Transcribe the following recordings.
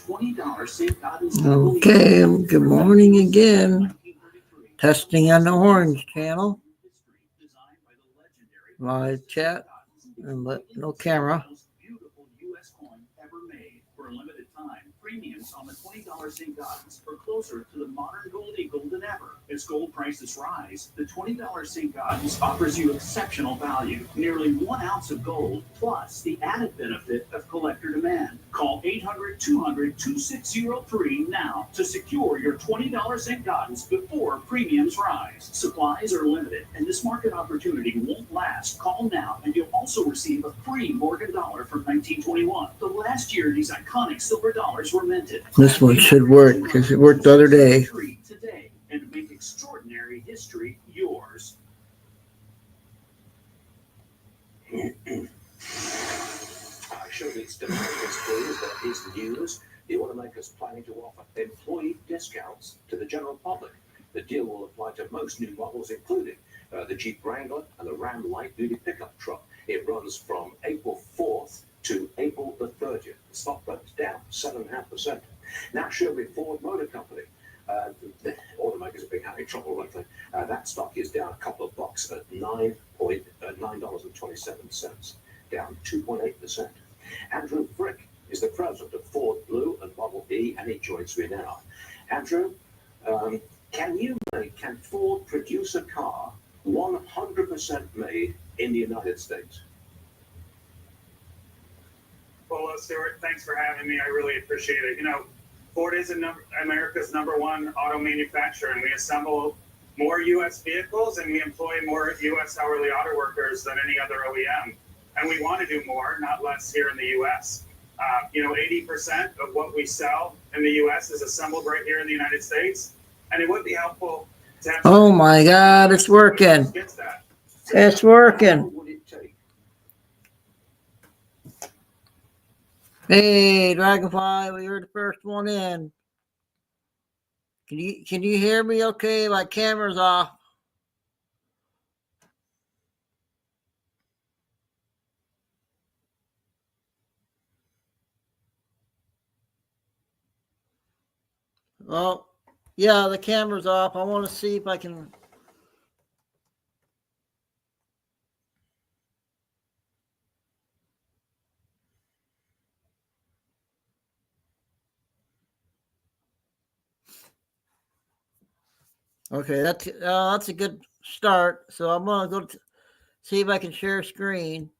Okay, good morning again. Testing on the Orange Channel. Live chat and no camera. For a limited time, premiums on the $20 St. Gaudens are closer to the modern gold eagle than ever. As gold prices rise, the $20 St. Gaudens offers you exceptional value. Nearly 1 ounce of gold, plus the added benefit of collector demand. Call 800-200-2603 now to secure your $20 St. Gaudens before premiums rise. Supplies are limited, and this market opportunity won't last. Call now, and you'll also receive a free Morgan dollar from 1921. The last year these iconic silver dollars were minted. This one should work because it worked the other day. Today and make extraordinary history yours. Showbiz Damascus clues that is news. The automaker's planning to offer employee discounts to the general public. The deal will apply to most new models, including the Jeep Wrangler and the Ram light duty pickup truck. It runs from April 4th to April the 30th. The stock price down 7.5%. Now, Shelby Ford Motor Company. The automakers have been having trouble lately. That stock is down a couple of bucks at $9.27, down 2.8%. Andrew Frick is the president of Ford Blue and Model E, and he joins me now. Andrew, can Ford produce a car 100% made in the United States? Well, Stuart, thanks for having me. I really appreciate it. You know, Ford is America's #1 auto manufacturer, and we assemble more U.S. vehicles and we employ more U.S. hourly auto workers than any other OEM. And we want to do more, not less, here in the U.S. 80% of what we sell in the U.S. is assembled right here in the United States. And it would be helpful to have... Oh, my God, it's working. It's working. Hey, Dragonfly, we were the first one in. Can you hear me okay? My camera's off. Well, yeah, the camera's off. I want to see if I can... Okay, that's a good start. So I'm going to go see if I can share screen.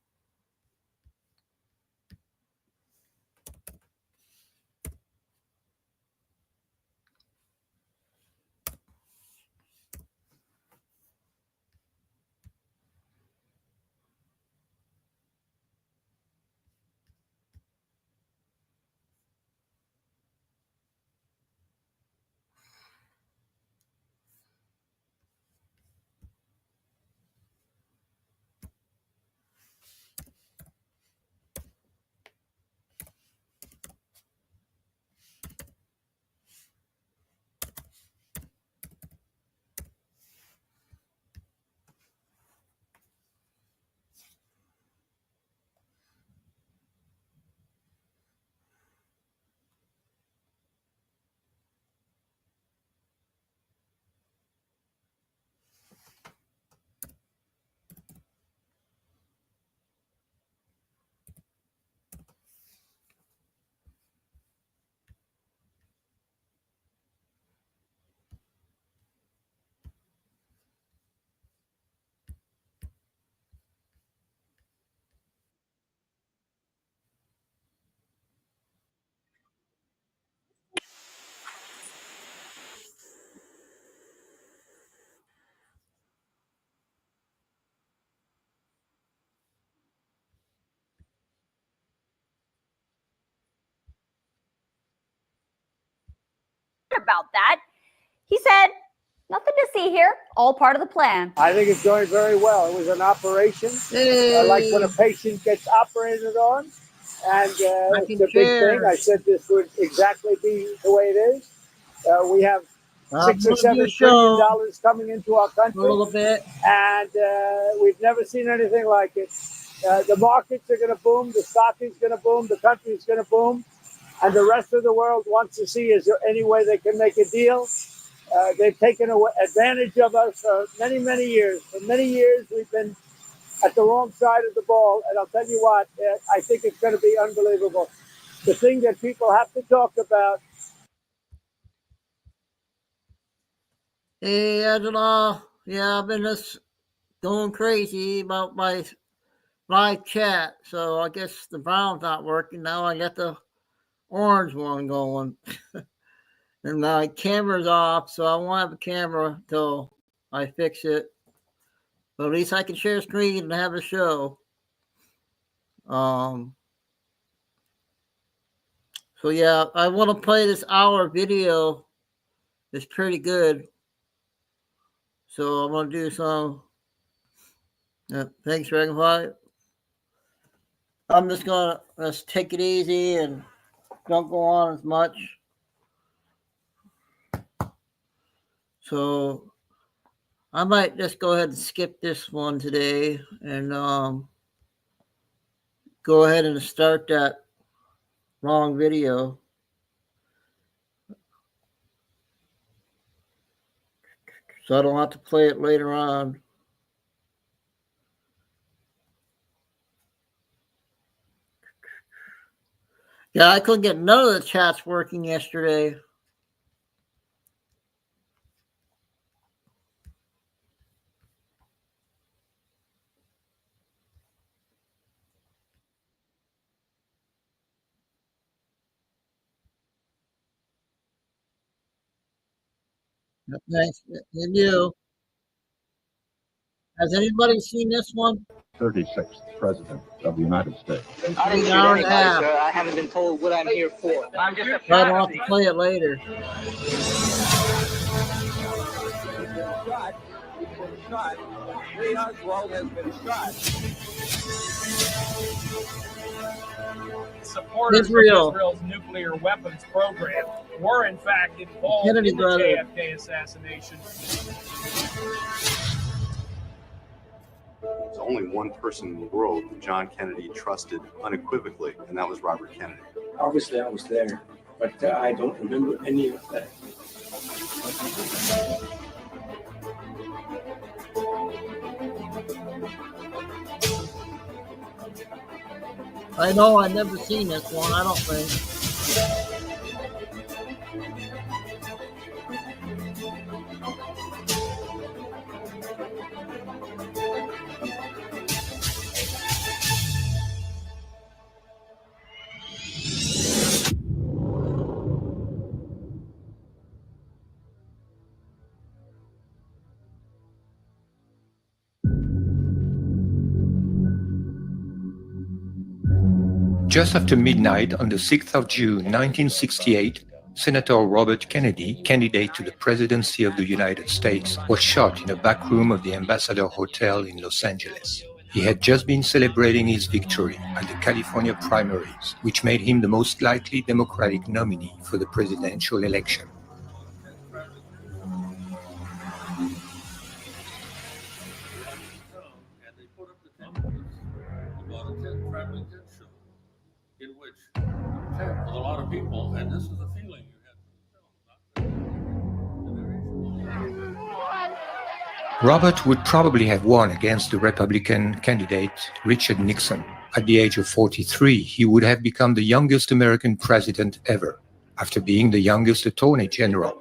About that. He said, nothing to see here, all part of the plan. I think it's going very well. It was an operation, like when a patient gets operated on, and it's a big thing. I said this would exactly be the way it is. We have $6 or $7 trillion coming into our country, a little bit, and we've never seen anything like it. The markets are going to boom, the stock is going to boom, the country is going to boom. and the rest of the world wants to see is there any way they can make a deal. They've taken advantage of us for many, many years. For many years, we've been at the wrong side of the ball, and I'll tell you what, I think it's going to be unbelievable. The thing that people have to talk about. Hey, Angela. Yeah, I've been just going crazy about my live chat, so I guess the brown's not working. Now I got the orange one going. And my camera's off, so I won't have a camera until I fix it. But at least I can share screen and have a show. So yeah, I want to play this hour video. It's pretty good. So I'm going to do some. Thanks, Dragonfly. I'm just going to let's take it easy and don't go on as much. So I might just go ahead and skip this one today and go ahead and start that long video. So I don't have to play it later on. Yeah, I couldn't get none of the chats working yesterday. Thanks. And you. Has anybody seen this one? 36th President of the United States. I didn't shoot anybody, sir. I haven't been told what I'm here for. I'm just a I don't have to play it later. Lee Oswald has been shot. Supporters Israel. of Israel's nuclear weapons program were in fact involved Kennedy in the brother. JFK assassination. There's only one person in the world that John Kennedy trusted unequivocally, and that was Robert Kennedy. Obviously, I was there, but I don't remember any of that. I know I've never seen this one, I don't think. Just after midnight on the 6th of June 1968, Senator Robert Kennedy, candidate to the presidency of the United States, was shot in a back room of the Ambassador Hotel in Los Angeles. He had just been celebrating his victory at the California primaries, which made him the most likely Democratic nominee for the presidential election. With a lot of people, and this is the feeling you have. Robert would probably have won against the Republican candidate Richard Nixon. At the age of 43, he would have become the youngest American president ever, after being the youngest attorney general.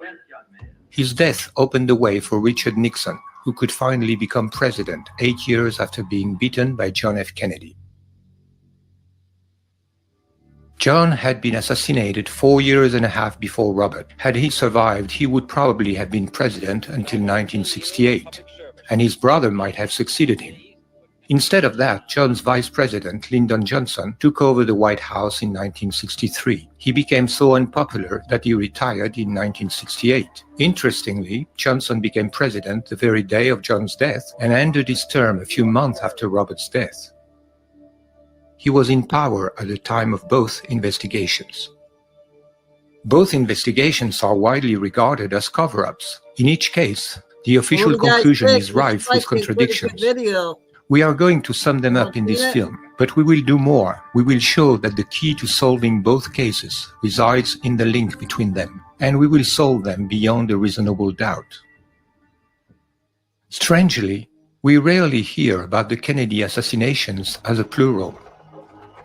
His death opened the way for Richard Nixon, who could finally become president 8 years after being beaten by John F. Kennedy. John had been assassinated 4 years and a half before Robert. Had he survived, he would probably have been president until 1968, and his brother might have succeeded him. Instead of that, John's vice president, Lyndon Johnson, took over the White House in 1963. He became so unpopular that he retired in 1968. Interestingly, Johnson became president the very day of John's death and ended his term a few months after Robert's death. He was in power at the time of both investigations. Both investigations are widely regarded as cover-ups. In each case, the official conclusion is rife with contradictions. We are going to sum them up in this film, but we will do more. We will show that the key to solving both cases resides in the link between them, and we will solve them beyond a reasonable doubt. Strangely, we rarely hear about the Kennedy assassinations as a plural.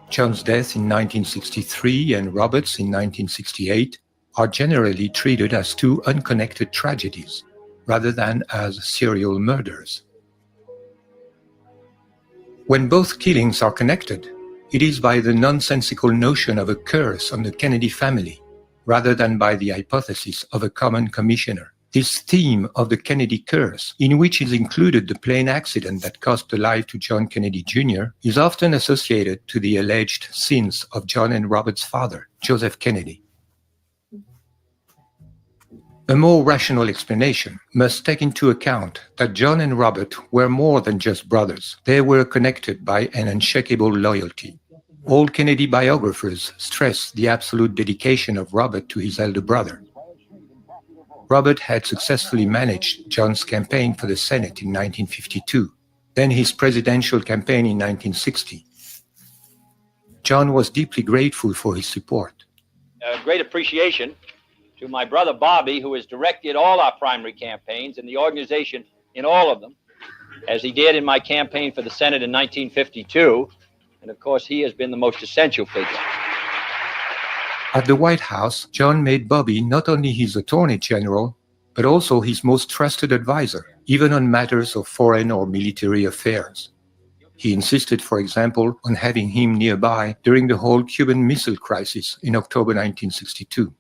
John's death in 1963 and Robert's in 1968 are generally treated as two unconnected tragedies, rather than as serial murders. When both killings are connected, it is by the nonsensical notion of a curse on the Kennedy family, rather than by the hypothesis of a common commissioner. This theme of the Kennedy curse, in which is included the plane accident that cost the life to John Kennedy Jr., is often associated to the alleged sins of John and Robert's father, Joseph Kennedy. A more rational explanation must take into account that John and Robert were more than just brothers. They were connected by an unshakable loyalty. All Kennedy biographers stress the absolute dedication of Robert to his elder brother. Robert had successfully managed John's campaign for the Senate in 1952, then his presidential campaign in 1960. John was deeply grateful for his support. Great appreciation to my brother Bobby, who has directed all our primary campaigns and the organization in all of them, as he did in my campaign for the Senate in 1952. And of course, he has been the most essential figure. At the White House, John made Bobby not only his Attorney General, but also his most trusted advisor, even on matters of foreign or military affairs. He insisted, for example, on having him nearby during the whole Cuban Missile Crisis in October 1962.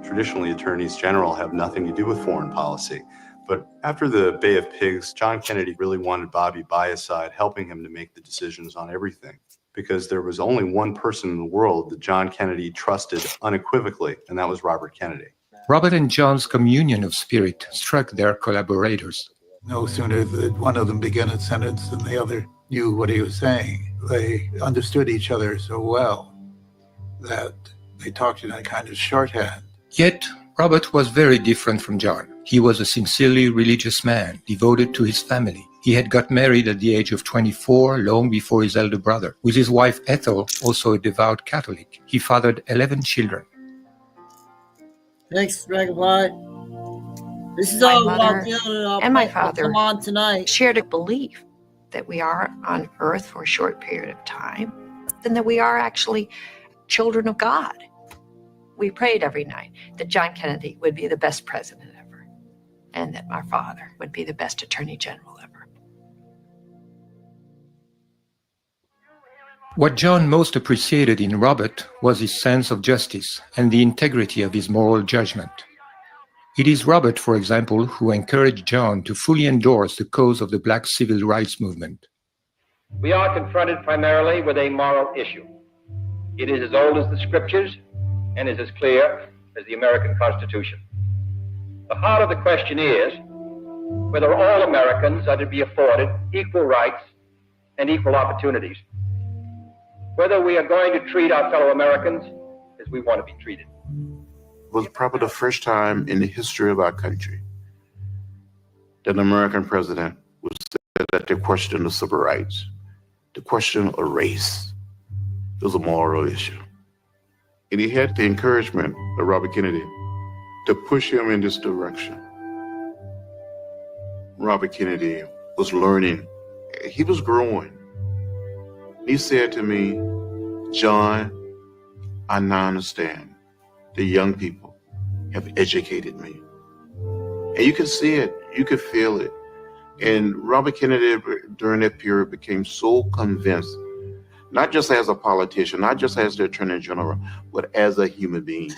Traditionally, attorneys general have nothing to do with foreign policy. But after the Bay of Pigs, John Kennedy really wanted Bobby by his side, helping him to make the decisions on everything. Because there was only one person in the world that John Kennedy trusted unequivocally, and that was Robert Kennedy. Robert and John's communion of spirit struck their collaborators. No sooner did one of them begin a sentence than the other knew what he was saying. They understood each other so well that they talked in a kind of shorthand. Yet, Robert was very different from John. He was a sincerely religious man, devoted to his family. He had got married at the age of 24, long before his elder brother. With his wife Ethel, also a devout Catholic, he fathered 11 children. Thanks, Dragonfly. This is all about and my father come on tonight. Shared a belief that we are on earth for a short period of time, and that we are actually children of God. We prayed every night that John Kennedy would be the best president ever, and that my father would be the best attorney general ever. What John most appreciated in Robert was his sense of justice and the integrity of his moral judgment. It is Robert, for example, who encouraged John to fully endorse the cause of the Black civil rights movement. We are confronted primarily with a moral issue. It is as old as the scriptures and is as clear as the American Constitution. The heart of the question is whether all Americans are to be afforded equal rights and equal opportunities. Whether we are going to treat our fellow Americans as we want to be treated. It was probably the first time in the history of our country that an American president would say that the question of civil rights, the question of race, was a moral issue. And he had the encouragement of Robert Kennedy to push him in this direction. Robert Kennedy was learning. He was growing. He said to me, John, I now understand the young people have educated me. And you can see it, you can feel it. And Robert Kennedy during that period became so convinced, not just as a politician, not just as the Attorney General, but as a human being.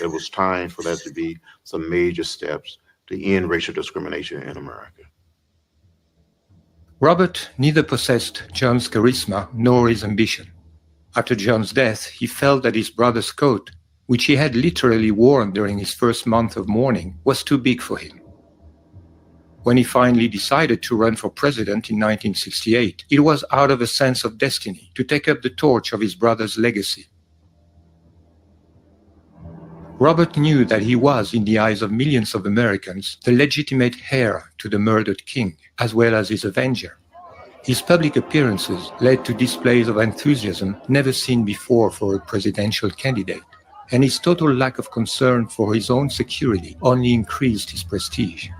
It was time for there to be some major steps to end racial discrimination in America. Robert neither possessed John's charisma nor his ambition. After John's death, he felt that his brother's coat, which he had literally worn during his first month of mourning, was too big for him. When he finally decided to run for president in 1968, it was out of a sense of destiny to take up the torch of his brother's legacy. Robert knew that he was, in the eyes of millions of Americans, the legitimate heir to the murdered king, as well as his avenger. His public appearances led to displays of enthusiasm never seen before for a presidential candidate, and his total lack of concern for his own security only increased his prestige.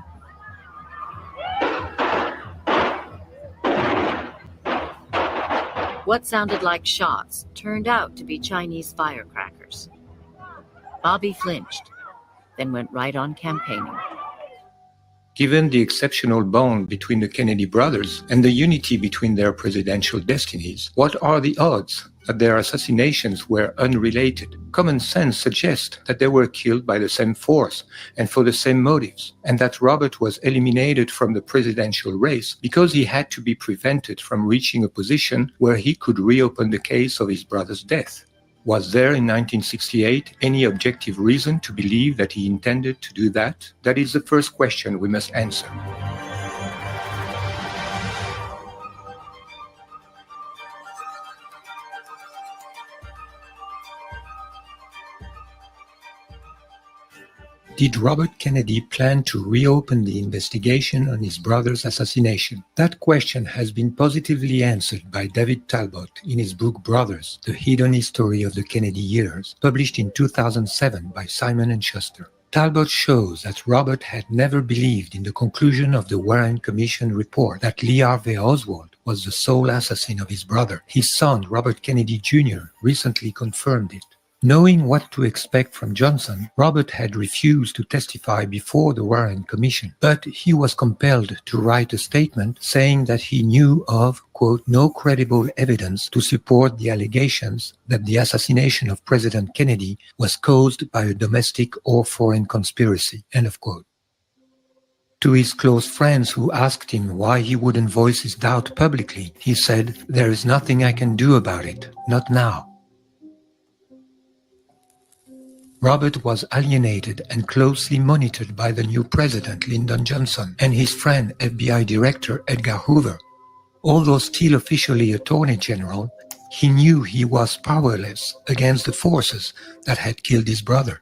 What sounded like shots turned out to be Chinese firecrackers. Bobby flinched, then went right on campaigning. Given the exceptional bond between the Kennedy brothers and the unity between their presidential destinies, what are the odds that their assassinations were unrelated? Common sense suggests that they were killed by the same force and for the same motives, and that Robert was eliminated from the presidential race because he had to be prevented from reaching a position where he could reopen the case of his brother's death. Was there in 1968 any objective reason to believe that he intended to do that? That is the first question we must answer. Did Robert Kennedy plan to reopen the investigation on his brother's assassination? That question has been positively answered by David Talbot in his book Brothers, The Hidden History of the Kennedy Years, published in 2007 by Simon & Schuster. Talbot shows that Robert had never believed in the conclusion of the Warren Commission report that Lee Harvey Oswald was the sole assassin of his brother. His son, Robert Kennedy Jr., recently confirmed it. Knowing what to expect from Johnson, Robert had refused to testify before the Warren Commission, but he was compelled to write a statement saying that he knew of, quote, no credible evidence to support the allegations that the assassination of President Kennedy was caused by a domestic or foreign conspiracy, end of quote. To his close friends who asked him why he wouldn't voice his doubt publicly, he said, "There is nothing I can do about it, not now." Robert was alienated and closely monitored by the new president, Lyndon Johnson, and his friend, FBI Director Edgar Hoover. Although still officially Attorney General, he knew he was powerless against the forces that had killed his brother.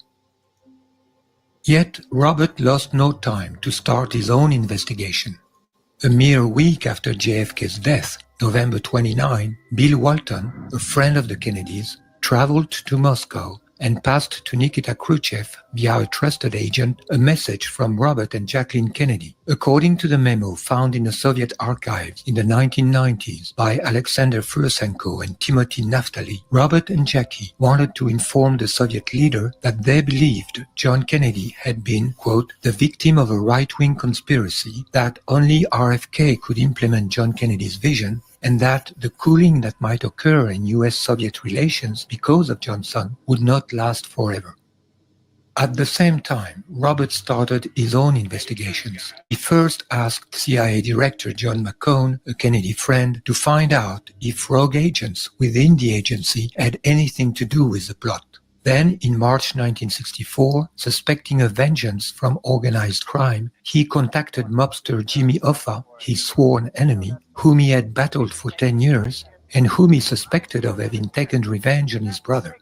Yet, Robert lost no time to start his own investigation. A mere week after JFK's death, November 29, Bill Walton, a friend of the Kennedys, traveled to Moscow and passed to Nikita Khrushchev via a trusted agent a message from Robert and Jacqueline Kennedy. According to the memo found in the Soviet archives in the 1990s by Alexander Fursenko and Timothy Naftali, Robert and Jackie wanted to inform the Soviet leader that they believed John Kennedy had been, quote, the victim of a right-wing conspiracy, that only RFK could implement John Kennedy's vision, and that the cooling that might occur in US-Soviet relations because of Johnson would not last forever. At the same time, Robert started his own investigations. He first asked CIA Director John McCone, a Kennedy friend, to find out if rogue agents within the agency had anything to do with the plot. Then, in March 1964, suspecting a vengeance from organized crime, he contacted mobster Jimmy Hoffa, his sworn enemy, whom he had battled for 10 years, and whom he suspected of having taken revenge on his brother.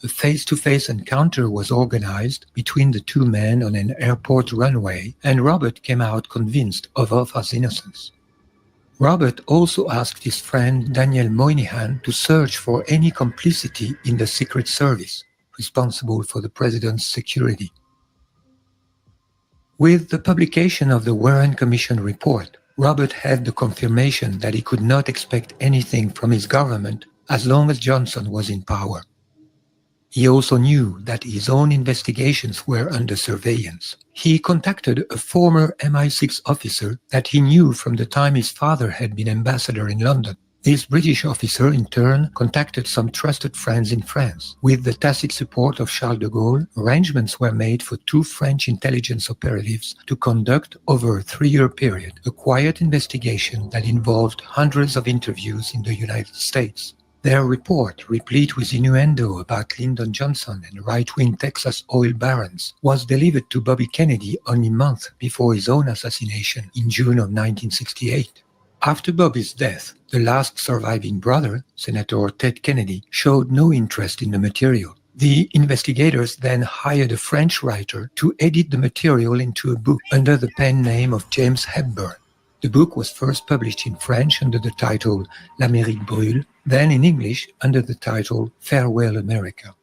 A face-to-face encounter was organized between the two men on an airport runway, and Robert came out convinced of Hoffa's innocence. Robert also asked his friend Daniel Moynihan to search for any complicity in the Secret Service, responsible for the president's security. With the publication of the Warren Commission report, Robert had the confirmation that he could not expect anything from his government as long as Johnson was in power. He also knew that his own investigations were under surveillance. He contacted a former MI6 officer that he knew from the time his father had been ambassador in London. This British officer, in turn, contacted some trusted friends in France. With the tacit support of Charles de Gaulle, arrangements were made for 2 French intelligence operatives to conduct, over a 3-year period, a quiet investigation that involved hundreds of interviews in the United States. Their report, replete with innuendo about Lyndon Johnson and right-wing Texas oil barons, was delivered to Bobby Kennedy only months before his own assassination in June of 1968. After Bobby's death, the last surviving brother, Senator Ted Kennedy, showed no interest in the material. The investigators then hired a French writer to edit the material into a book under the pen name of James Hepburn. The book was first published in French under the title L'Amérique brûle, then in English under the title Farewell America.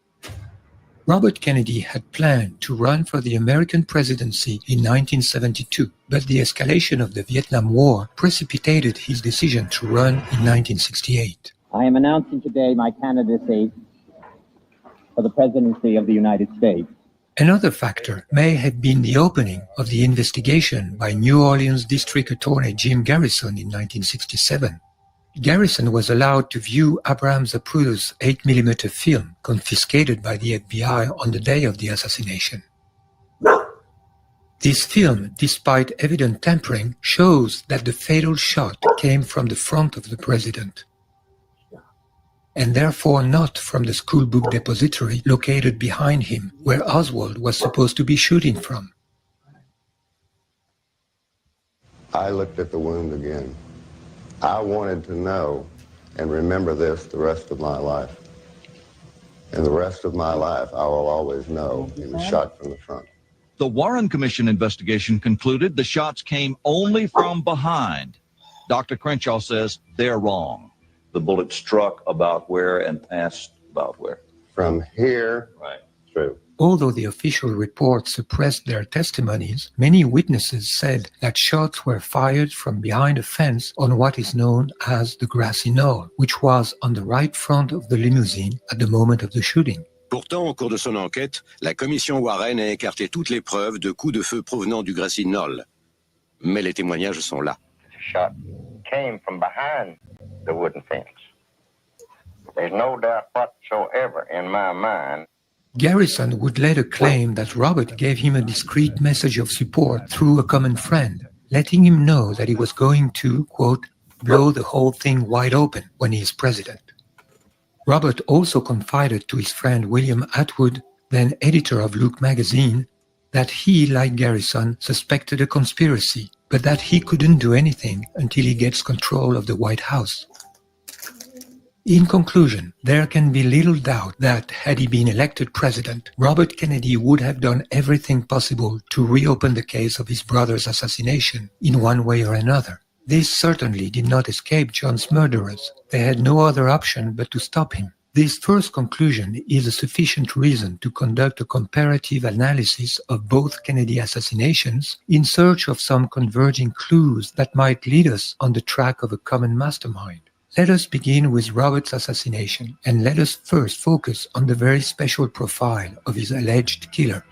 Robert Kennedy had planned to run for the American presidency in 1972, but the escalation of the Vietnam War precipitated his decision to run in 1968. I am announcing today my candidacy for the presidency of the United States. Another factor may have been the opening of the investigation by New Orleans District Attorney Jim Garrison in 1967. Garrison was allowed to view Abraham Zapruder's 8mm film confiscated by the FBI on the day of the assassination. This film, despite evident tampering, shows that the fatal shot came from the front of the president, and therefore not from the schoolbook depository located behind him, where Oswald was supposed to be shooting from. I looked at the wound again. I wanted to know and remember this the rest of my life. And the rest of my life, I will always know he was shot from the front. The Warren Commission investigation concluded the shots came only from behind. Dr. Crenshaw says they're wrong. The bullet struck about where and passed about where? From here, right, through. Although the official reports suppressed their testimonies, many witnesses said that shots were fired from behind a fence on what is known as the grassy knoll, which was on the right front of the limousine at the moment of the shooting. Pourtant, au cours de son enquête, la commission Warren a écarté toutes les preuves de coups de feu provenant du grassy knoll. Mais les témoignages sont là. The shot came from behind the wooden fence. There's no doubt whatsoever in my mind. Garrison would later claim that Robert gave him a discreet message of support through a common friend, letting him know that he was going to, quote, blow the whole thing wide open when he is president. Robert also confided to his friend William Atwood, then editor of Look magazine, that he, like Garrison, suspected a conspiracy, but that he couldn't do anything until he gets control of the White House. In conclusion, there can be little doubt that, had he been elected president, Robert Kennedy would have done everything possible to reopen the case of his brother's assassination in one way or another. This certainly did not escape John's murderers. They had no other option but to stop him. This first conclusion is a sufficient reason to conduct a comparative analysis of both Kennedy assassinations in search of some converging clues that might lead us on the track of a common mastermind. Let us begin with Robert's assassination, and let us first focus on the very special profile of his alleged killer.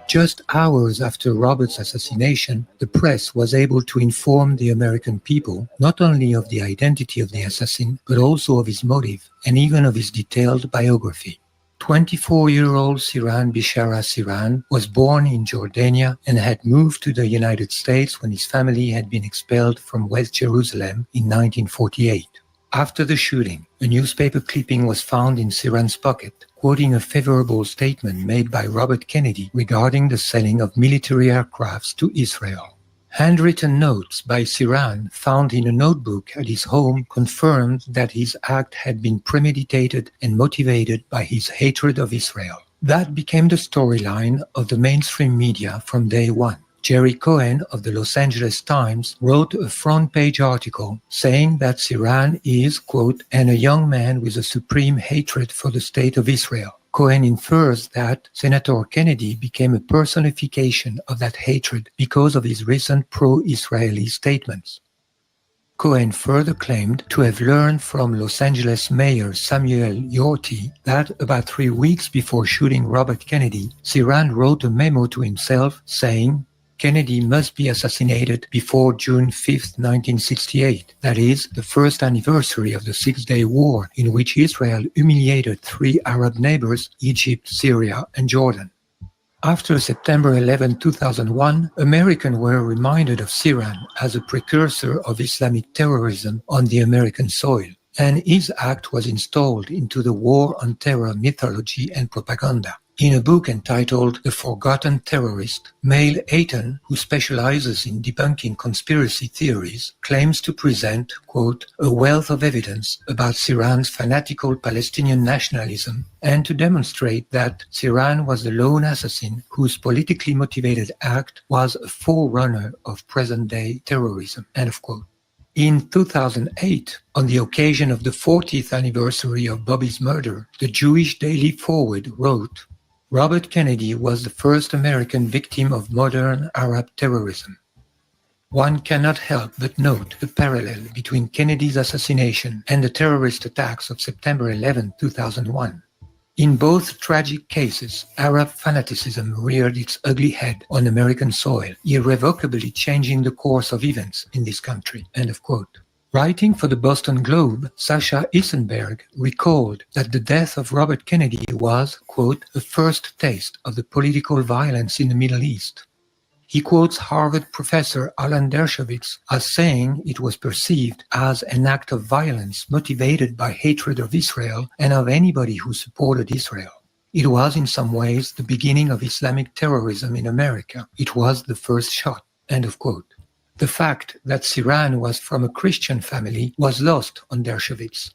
Just hours after Robert's assassination, the press was able to inform the American people not only of the identity of the assassin, but also of his motive and even of his detailed biography. 24-year-old Sirhan Bishara Sirhan was born in Jordania and had moved to the United States when his family had been expelled from West Jerusalem in 1948. After the shooting, a newspaper clipping was found in Sirhan's pocket, quoting a favorable statement made by Robert Kennedy regarding the selling of military aircrafts to Israel. Handwritten notes by Sirhan found in a notebook at his home confirmed that his act had been premeditated and motivated by his hatred of Israel. That became the storyline of the mainstream media from day one. Jerry Cohen of the Los Angeles Times wrote a front-page article saying that Sirhan is, quote, and a young man with a supreme hatred for the state of Israel. Cohen infers that Senator Kennedy became a personification of that hatred because of his recent pro-Israeli statements. Cohen further claimed to have learned from Los Angeles Mayor Samuel Yorty that about 3 weeks before shooting Robert Kennedy, Sirhan wrote a memo to himself saying, Kennedy must be assassinated before June 5, 1968, that is, the first anniversary of the Six-Day War in which Israel humiliated 3 Arab neighbors, Egypt, Syria, and Jordan. After September 11, 2001, Americans were reminded of Sirhan as a precursor of Islamic terrorism on the American soil, and his act was installed into the war on terror mythology and propaganda. In a book entitled The Forgotten Terrorist, Mail Ayton, who specializes in debunking conspiracy theories, claims to present, quote, a wealth of evidence about Sirhan's fanatical Palestinian nationalism and to demonstrate that Sirhan was the lone assassin whose politically motivated act was a forerunner of present-day terrorism, end of quote. In 2008, on the occasion of the 40th anniversary of Bobby's murder, the Jewish Daily Forward wrote, Robert Kennedy was the first American victim of modern Arab terrorism. One cannot help but note the parallel between Kennedy's assassination and the terrorist attacks of September 11, 2001. In both tragic cases, Arab fanaticism reared its ugly head on American soil, irrevocably changing the course of events in this country. End of quote. Writing for the Boston Globe, Sasha Issenberg recalled that the death of Robert Kennedy was, quote, the first taste of the political violence in the Middle East. He quotes Harvard professor Alan Dershowitz as saying it was perceived as an act of violence motivated by hatred of Israel and of anybody who supported Israel. It was in some ways the beginning of Islamic terrorism in America. It was the first shot, end of quote. The fact that Sirhan was from a Christian family was lost on Dershowitz.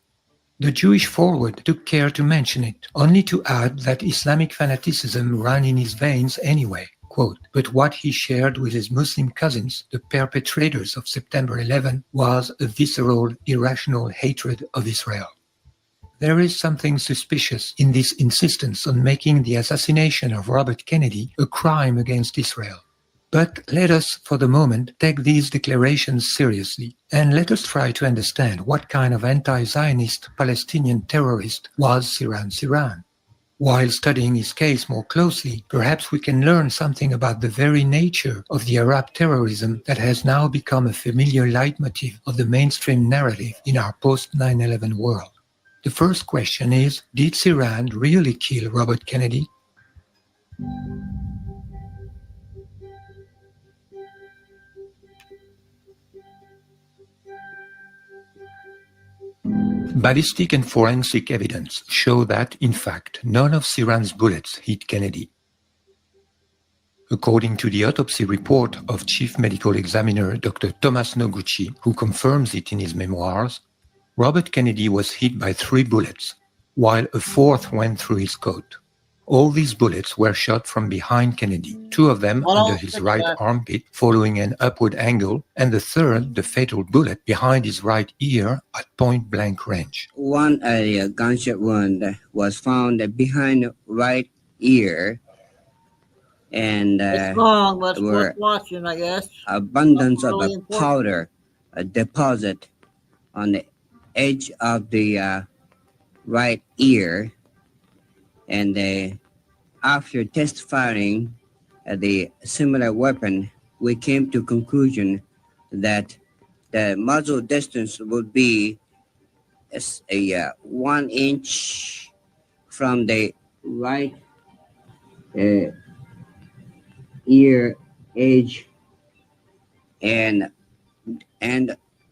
The Jewish Forward took care to mention it, only to add that Islamic fanaticism ran in his veins anyway. Quote, but what he shared with his Muslim cousins, the perpetrators of September 11, was a visceral, irrational hatred of Israel. There is something suspicious in this insistence on making the assassination of Robert Kennedy a crime against Israel. But let us, for the moment, take these declarations seriously, and let us try to understand what kind of anti-Zionist Palestinian terrorist was Sirhan. While studying his case more closely, perhaps we can learn something about the very nature of the Arab terrorism that has now become a familiar leitmotif of the mainstream narrative in our post-9/11 world. The first question is, did Sirhan really kill Robert Kennedy? Ballistic and forensic evidence show that, in fact, none of Sirhan's bullets hit Kennedy. According to the autopsy report of Chief Medical Examiner Dr. Thomas Noguchi, who confirms it in his memoirs, Robert Kennedy was hit by 3 bullets, while a 4th went through his coat. All these bullets were shot from behind Kennedy, 2 of them under his right armpit following an upward angle, and the 3rd, the fatal bullet, behind his right ear at point-blank range. One gunshot wound was found behind right ear, and it's long, but it's were worth watching, I guess. abundance of Really a important. powder deposit on the edge of the right ear. And after test firing the similar weapon, we came to conclusion that the muzzle distance would be a 1 inch from the right ear edge and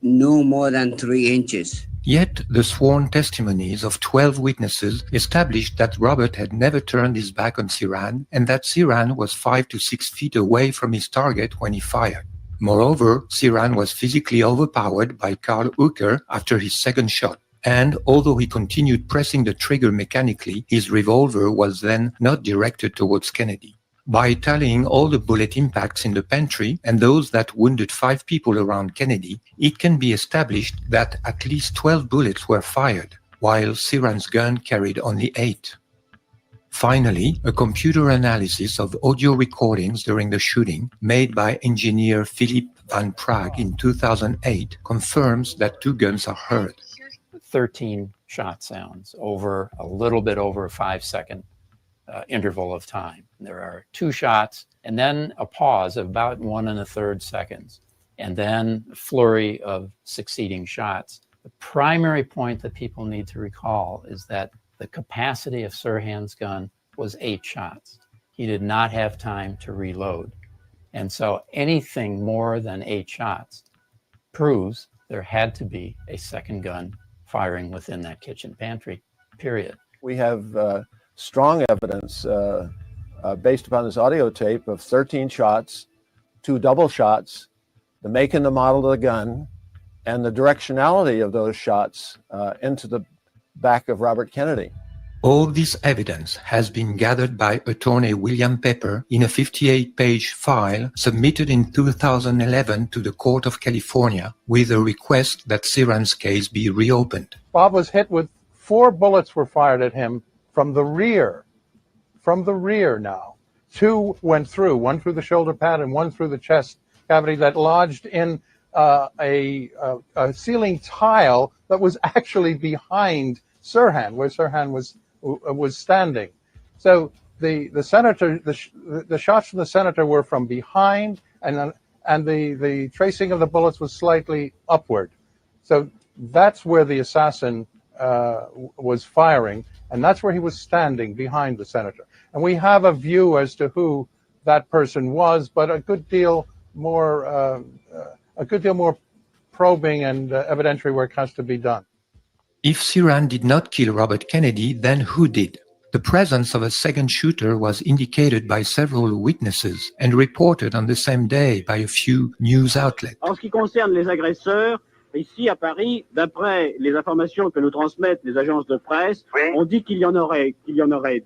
no more than 3 inches. Yet the sworn testimonies of 12 witnesses established that Robert had never turned his back on Sirhan and that Sirhan was 5 to 6 feet away from his target when he fired. Moreover, Sirhan was physically overpowered by Karl Uecker after his second shot, and although he continued pressing the trigger mechanically, his revolver was then not directed towards Kennedy. By tallying all the bullet impacts in the pantry and those that wounded 5 people around Kennedy, it can be established that at least 12 bullets were fired, while Sirhan's gun carried only 8. Finally, a computer analysis of audio recordings during the shooting, made by engineer Philip Van Praag in 2008, confirms that 2 guns are heard. 13 shot sounds over a little bit over a 5-second interval of time. There are 2 shots and then a pause of about 1 1/3 seconds, and then a flurry of succeeding shots. The primary point that people need to recall is that the capacity of Sirhan's gun was 8 shots. He did not have time to reload. And so anything more than 8 shots proves there had to be a second gun firing within that kitchen pantry, period. We have strong evidence based upon this audio tape of 13 shots, 2 double shots, the make and the model of the gun, and the directionality of those shots into the back of Robert Kennedy. All this evidence has been gathered by attorney William Pepper in a 58-page file submitted in 2011 to the Court of California with a request that Sirhan's case be reopened. Bob was hit with 4 bullets were fired at him from the rear. From the rear now. 2 went through, one through the shoulder pad and one through the chest cavity that lodged in a ceiling tile that was actually behind Sirhan, where Sirhan was standing. So the senator, the shots from the senator were from behind, and the tracing of the bullets was slightly upward. So that's where the assassin was firing, and that's where he was standing behind the senator. And we have a view as to who that person was, but a good deal more probing and evidentiary work has to be done. If Sirhan did not kill Robert Kennedy, then who did? The presence of a second shooter was indicated by several witnesses and reported on the same day by a few news outlets. En ce qui concerne les agresseurs, ici à Paris, d'après les informations que nous transmettent les agences de presse, on dit qu'il y en aurait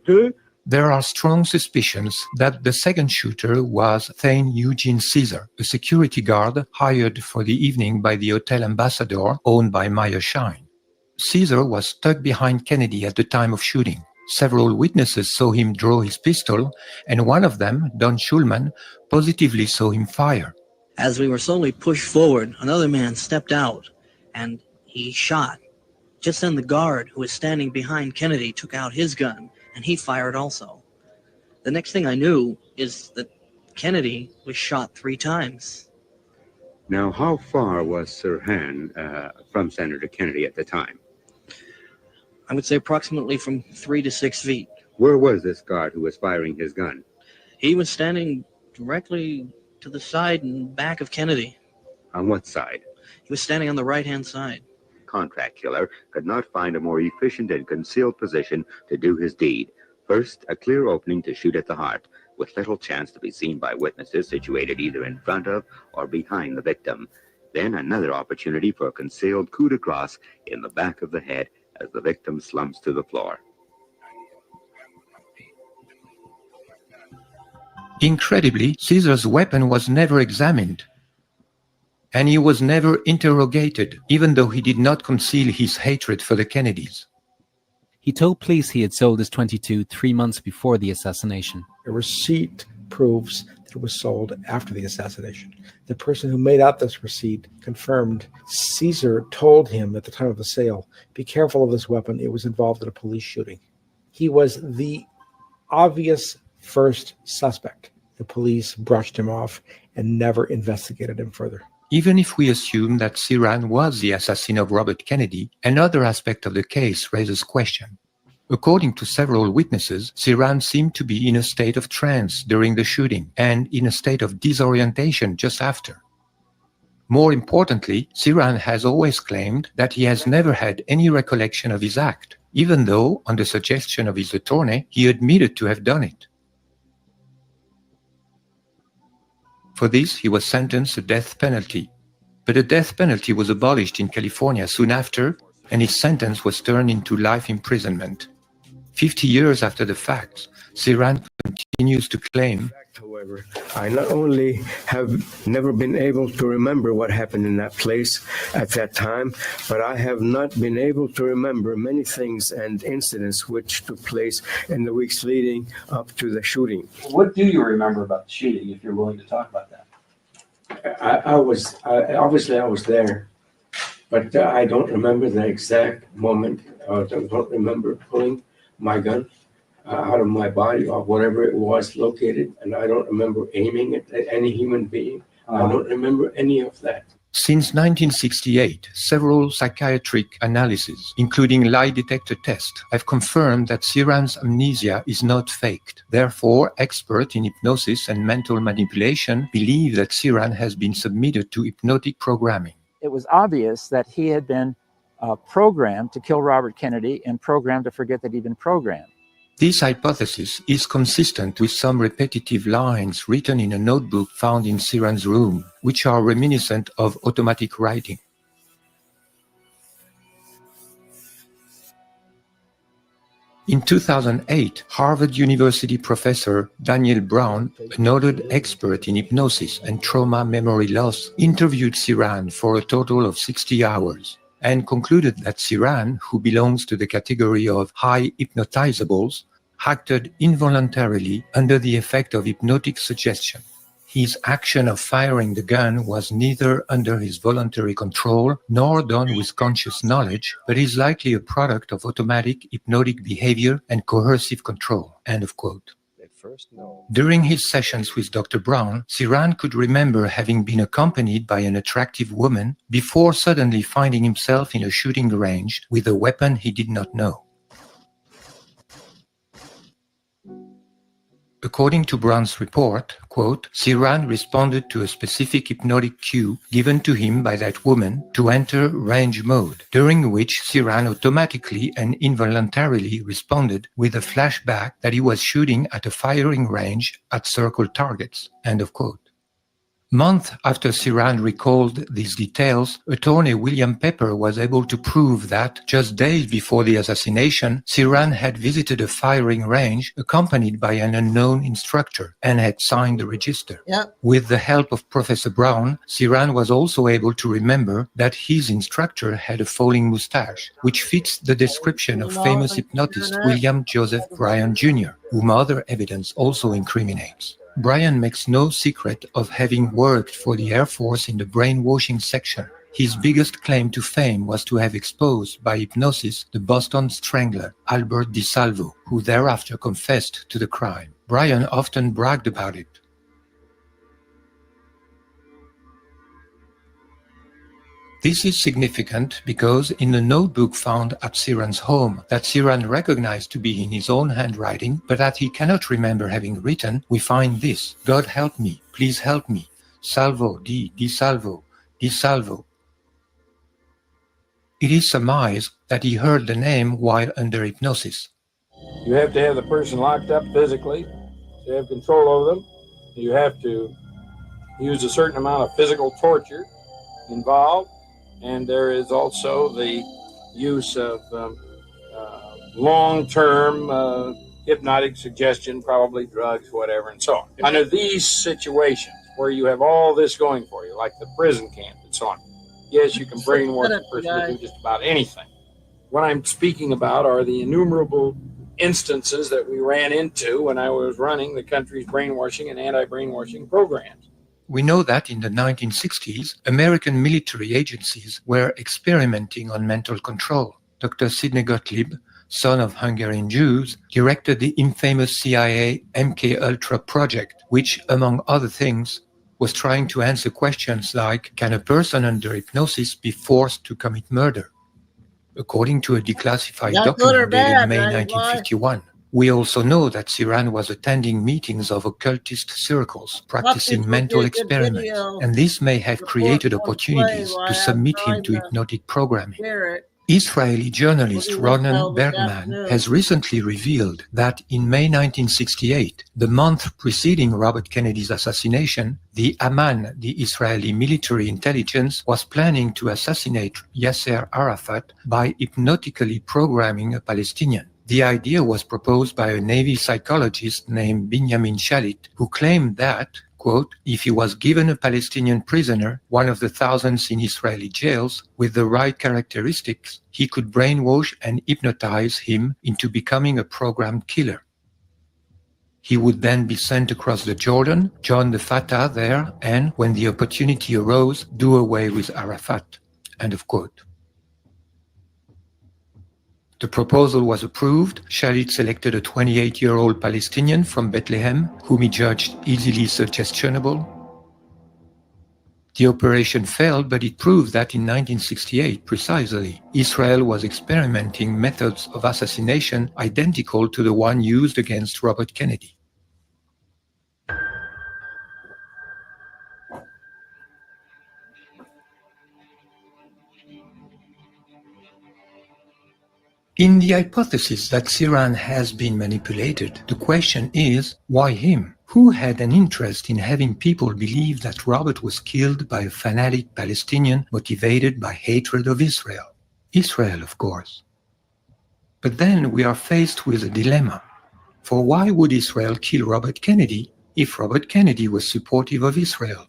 2. There are strong suspicions that the second shooter was Thane Eugene Caesar, a security guard hired for the evening by the Hotel Ambassador owned by Meyer Schein. Caesar was stuck behind Kennedy at the time of shooting. Several witnesses saw him draw his pistol, and one of them, Don Schulman, positively saw him fire. As we were slowly pushed forward, another man stepped out, and he shot. Just then the guard who was standing behind Kennedy took out his gun, and he fired also. The next thing I knew is that Kennedy was shot 3 times. Now, how far was Sirhan from Senator Kennedy at the time? I would say approximately from 3 to 6 feet. Where was this guard who was firing his gun? He was standing directly to the side and back of Kennedy. On what side? He was standing on the right-hand side. Contract killer could not find a more efficient and concealed position to do his deed. First, a clear opening to shoot at the heart, with little chance to be seen by witnesses situated either in front of or behind the victim. Then another opportunity for a concealed coup de grace in the back of the head as the victim slumps to the floor. Incredibly, Caesar's weapon was never examined, and he was never interrogated, even though he did not conceal his hatred for the Kennedys. He told police he had sold his .22 3 months before the assassination. A receipt proves that it was sold after the assassination. The person who made out this receipt confirmed Caesar told him at the time of the sale, be careful of this weapon, it was involved in a police shooting. He was the obvious first suspect. The police brushed him off and never investigated him further. Even if we assume that Sirhan was the assassin of Robert Kennedy, another aspect of the case raises question. According to several witnesses, Sirhan seemed to be in a state of trance during the shooting and in a state of disorientation just after. More importantly, Sirhan has always claimed that he has never had any recollection of his act, even though, on the suggestion of his attorney, he admitted to have done it. For this, he was sentenced to death penalty. But the death penalty was abolished in California soon after, and his sentence was turned into life imprisonment. 50 years after the fact, Sirhan continues to claim, however, I not only have never been able to remember what happened in that place at that time, but I have not been able to remember many things and incidents which took place in the weeks leading up to the shooting. What do you remember about the shooting, if you're willing to talk about that? I was there, but I don't remember the exact moment. I don't remember pulling my gun out of my body or whatever it was located, and I don't remember aiming it at any human being. I don't remember any of that. Since 1968, several psychiatric analyses, including lie detector tests, have confirmed that Sirhan's amnesia is not faked. Therefore, experts in hypnosis and mental manipulation believe that Sirhan has been submitted to hypnotic programming. It was obvious that he had been programmed to kill Robert Kennedy and programmed to forget that he'd been programmed. This hypothesis is consistent with some repetitive lines written in a notebook found in Sirhan's room, which are reminiscent of automatic writing. In 2008, Harvard University professor Daniel Brown, a noted expert in hypnosis and trauma memory loss, interviewed Sirhan for a total of 60 hours and concluded that Sirhan, who belongs to the category of high hypnotizables, acted involuntarily under the effect of hypnotic suggestion. His action of firing the gun was neither under his voluntary control nor done with conscious knowledge, but is likely a product of automatic hypnotic behavior and coercive control. End of quote. During his sessions with Dr. Brown, Sirhan could remember having been accompanied by an attractive woman before suddenly finding himself in a shooting range with a weapon he did not know. According to Brown's report, quote, Sirhan responded to a specific hypnotic cue given to him by that woman to enter range mode, during which Sirhan automatically and involuntarily responded with a flashback that he was shooting at a firing range at circle targets. End of quote. Months after Sirhan recalled these details, attorney William Pepper was able to prove that, just days before the assassination, Sirhan had visited a firing range accompanied by an unknown instructor and had signed the register. Yep. With the help of Professor Brown, Sirhan was also able to remember that his instructor had a falling mustache, which fits the description of famous hypnotist William Joseph Bryan Jr., whom other evidence also incriminates. Bryan makes no secret of having worked for the Air Force in the brainwashing section. His biggest claim to fame was to have exposed by hypnosis the Boston Strangler, Albert DeSalvo, who thereafter confessed to the crime. Bryan often bragged about it. This is significant because in the notebook found at Sirhan's home that Sirhan recognized to be in his own handwriting, but that he cannot remember having written, we find this: God help me, please help me, Salvo, Di Salvo, Di Salvo. It is surmised that he heard the name while under hypnosis. You have to have the person locked up physically, you have control over them, you have to use a certain amount of physical torture involved. And there is also the use of long-term hypnotic suggestion, probably drugs, whatever, and so on. Under these situations where you have all this going for you, like the prison camp and so on, yes, you can brainwash a person to do just about anything. What I'm speaking about are the innumerable instances that we ran into when I was running the country's brainwashing and anti-brainwashing programs. We know that in the 1960s, American military agencies were experimenting on mental control. Dr. Sidney Gottlieb, son of Hungarian Jews, directed the infamous CIA MK-Ultra project, which, among other things, was trying to answer questions like, can a person under hypnosis be forced to commit murder? According to a declassified document dated May 1951. We also know that Sirhan was attending meetings of occultist circles, practicing mental experiments, and this may have created opportunities to submit him to hypnotic programming. Israeli journalist Ronen Bergman has recently revealed that in May 1968, the month preceding Robert Kennedy's assassination, the Aman, the Israeli military intelligence, was planning to assassinate Yasser Arafat by hypnotically programming a Palestinian. The idea was proposed by a Navy psychologist named Binyamin Shalit, who claimed that, quote, if he was given a Palestinian prisoner, one of the thousands in Israeli jails, with the right characteristics, he could brainwash and hypnotize him into becoming a programmed killer. He would then be sent across the Jordan, join the Fatah there, and, when the opportunity arose, do away with Arafat. End of quote. The proposal was approved. Shalit selected a 28-year-old Palestinian from Bethlehem, whom he judged easily suggestionable. The operation failed, but it proved that in 1968, precisely, Israel was experimenting methods of assassination identical to the one used against Robert Kennedy. In the hypothesis that Iran has been manipulated, the question is, why him? Who had an interest in having people believe that Robert was killed by a fanatic Palestinian motivated by hatred of Israel? Israel, of course. But then we are faced with a dilemma. For why would Israel kill Robert Kennedy if Robert Kennedy was supportive of Israel?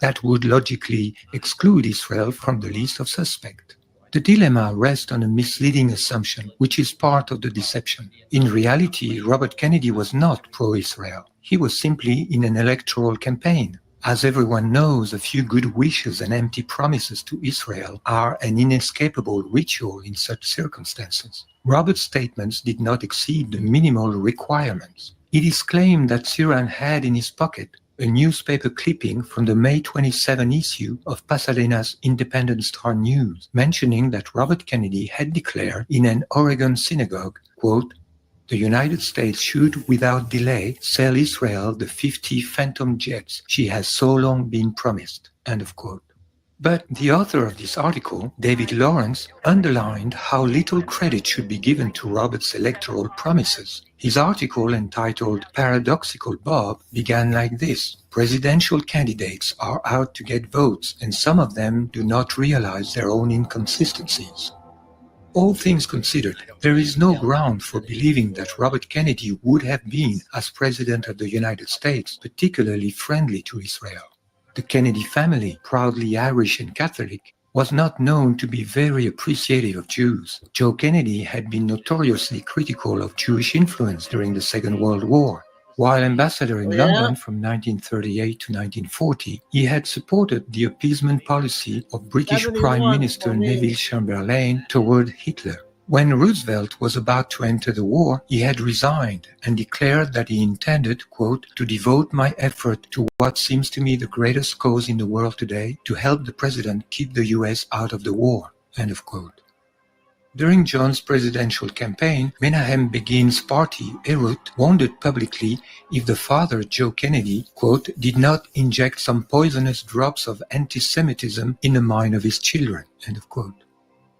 That would logically exclude Israel from the list of suspects. The dilemma rests on a misleading assumption, which is part of the deception. In reality, Robert Kennedy was not pro-Israel. He was simply in an electoral campaign. As everyone knows, a few good wishes and empty promises to Israel are an inescapable ritual in such circumstances. Robert's statements did not exceed the minimal requirements. It is claimed that Sirhan had in his pocket a newspaper clipping from the May 27 issue of Pasadena's Independent Star News, mentioning that Robert Kennedy had declared in an Oregon synagogue, quote, "The United States should, without delay, sell Israel the 50 Phantom jets she has so long been promised," end of quote. But the author of this article, David Lawrence, underlined how little credit should be given to Robert's electoral promises. His article, entitled Paradoxical Bob, began like this: "Presidential candidates are out to get votes, and some of them do not realize their own inconsistencies." All things considered, there is no ground for believing that Robert Kennedy would have been, as President of the United States, particularly friendly to Israel. The Kennedy family, proudly Irish and Catholic, was not known to be very appreciative of Jews. Joe Kennedy had been notoriously critical of Jewish influence during the Second World War. While ambassador in London from 1938 to 1940, he had supported the appeasement policy of British Prime Minister Neville Chamberlain toward Hitler. When Roosevelt was about to enter the war, he had resigned and declared that he intended, quote, "to devote my effort to what seems to me the greatest cause in the world today, to help the president keep the US out of the war," end of quote. During John's presidential campaign, Menahem Begin's party, Herut, wondered publicly if the father, Joe Kennedy, quote, "did not inject some poisonous drops of anti-Semitism in the mind of his children," end of quote.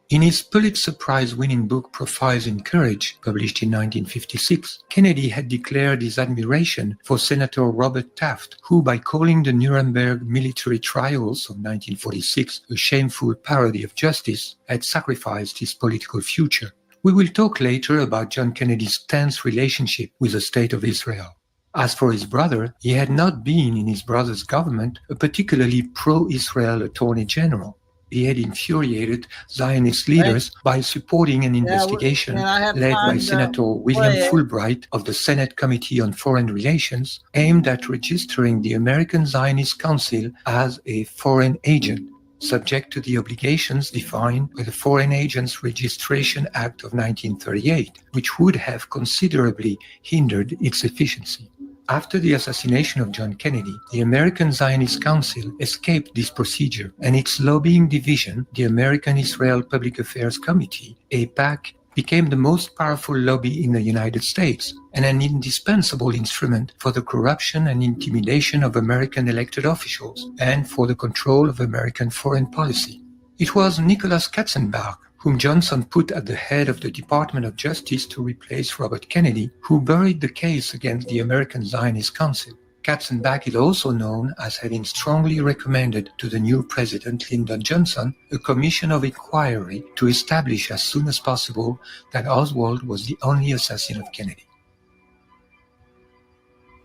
In his Pulitzer Prize-winning book Profiles in Courage, published in 1956, Kennedy had declared his admiration for Senator Robert Taft, who, by calling the Nuremberg military trials of 1946 a shameful parody of justice, had sacrificed his political future. We will talk later about John Kennedy's tense relationship with the State of Israel. As for his brother, he had not been in his brother's government a particularly pro-Israel attorney general. He had infuriated Zionist leaders by supporting an investigation led by Senator William Fulbright of the Senate Committee on Foreign Relations, aimed at registering the American Zionist Council as a foreign agent, subject to the obligations defined by the Foreign Agents Registration Act of 1938, which would have considerably hindered its efficiency. After the assassination of John Kennedy, the American Zionist Council escaped this procedure, and its lobbying division, the American Israel Public Affairs Committee, AIPAC, became the most powerful lobby in the United States and an indispensable instrument for the corruption and intimidation of American elected officials and for the control of American foreign policy. It was Nicholas Katzenbach, whom Johnson put at the head of the Department of Justice to replace Robert Kennedy, who buried the case against the American Zionist Council. Katzenbach is also known as having strongly recommended to the new president, Lyndon Johnson, a commission of inquiry to establish as soon as possible that Oswald was the only assassin of Kennedy.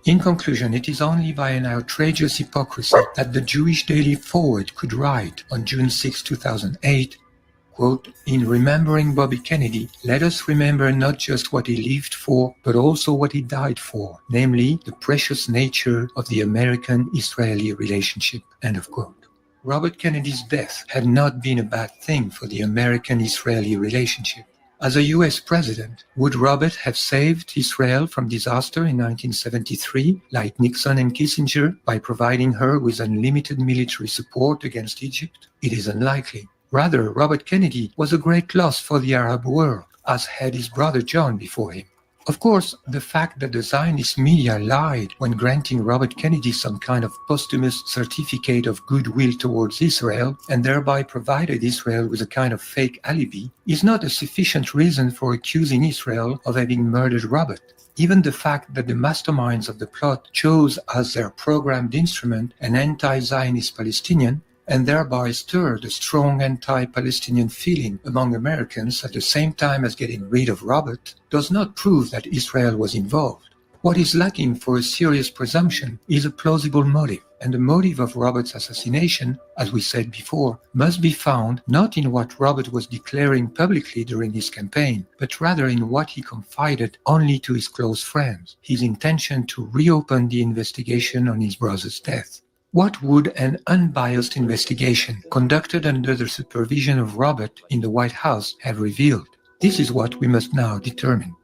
In conclusion, it is only by an outrageous hypocrisy that the Jewish Daily Forward could write on June 6, 2008, quote, "In remembering Bobby Kennedy, let us remember not just what he lived for, but also what he died for, namely the precious nature of the American-Israeli relationship," end of quote. Robert Kennedy's death had not been a bad thing for the American-Israeli relationship. As a US president, would Robert have saved Israel from disaster in 1973, like Nixon and Kissinger, by providing her with unlimited military support against Egypt? It is unlikely. Rather, Robert Kennedy was a great loss for the Arab world, as had his brother John before him. Of course, the fact that the Zionist media lied when granting Robert Kennedy some kind of posthumous certificate of goodwill towards Israel and thereby provided Israel with a kind of fake alibi is not a sufficient reason for accusing Israel of having murdered Robert. Even the fact that the masterminds of the plot chose as their programmed instrument an anti-Zionist Palestinian and thereby stirred a strong anti-Palestinian feeling among Americans at the same time as getting rid of Robert, does not prove that Israel was involved. What is lacking for a serious presumption is a plausible motive, and the motive of Robert's assassination, as we said before, must be found not in what Robert was declaring publicly during his campaign, but rather in what he confided only to his close friends, his intention to reopen the investigation on his brother's death. What would an unbiased investigation conducted under the supervision of Robert in the White House have revealed? This is what we must now determine.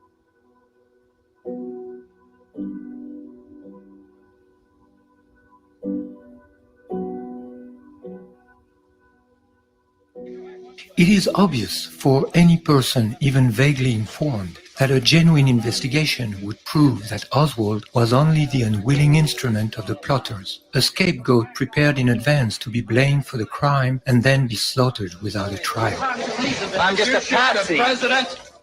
It is obvious for any person even vaguely informed that a genuine investigation would prove that Oswald was only the unwilling instrument of the plotters, a scapegoat prepared in advance to be blamed for the crime and then be slaughtered without a trial. I'm just a patsy.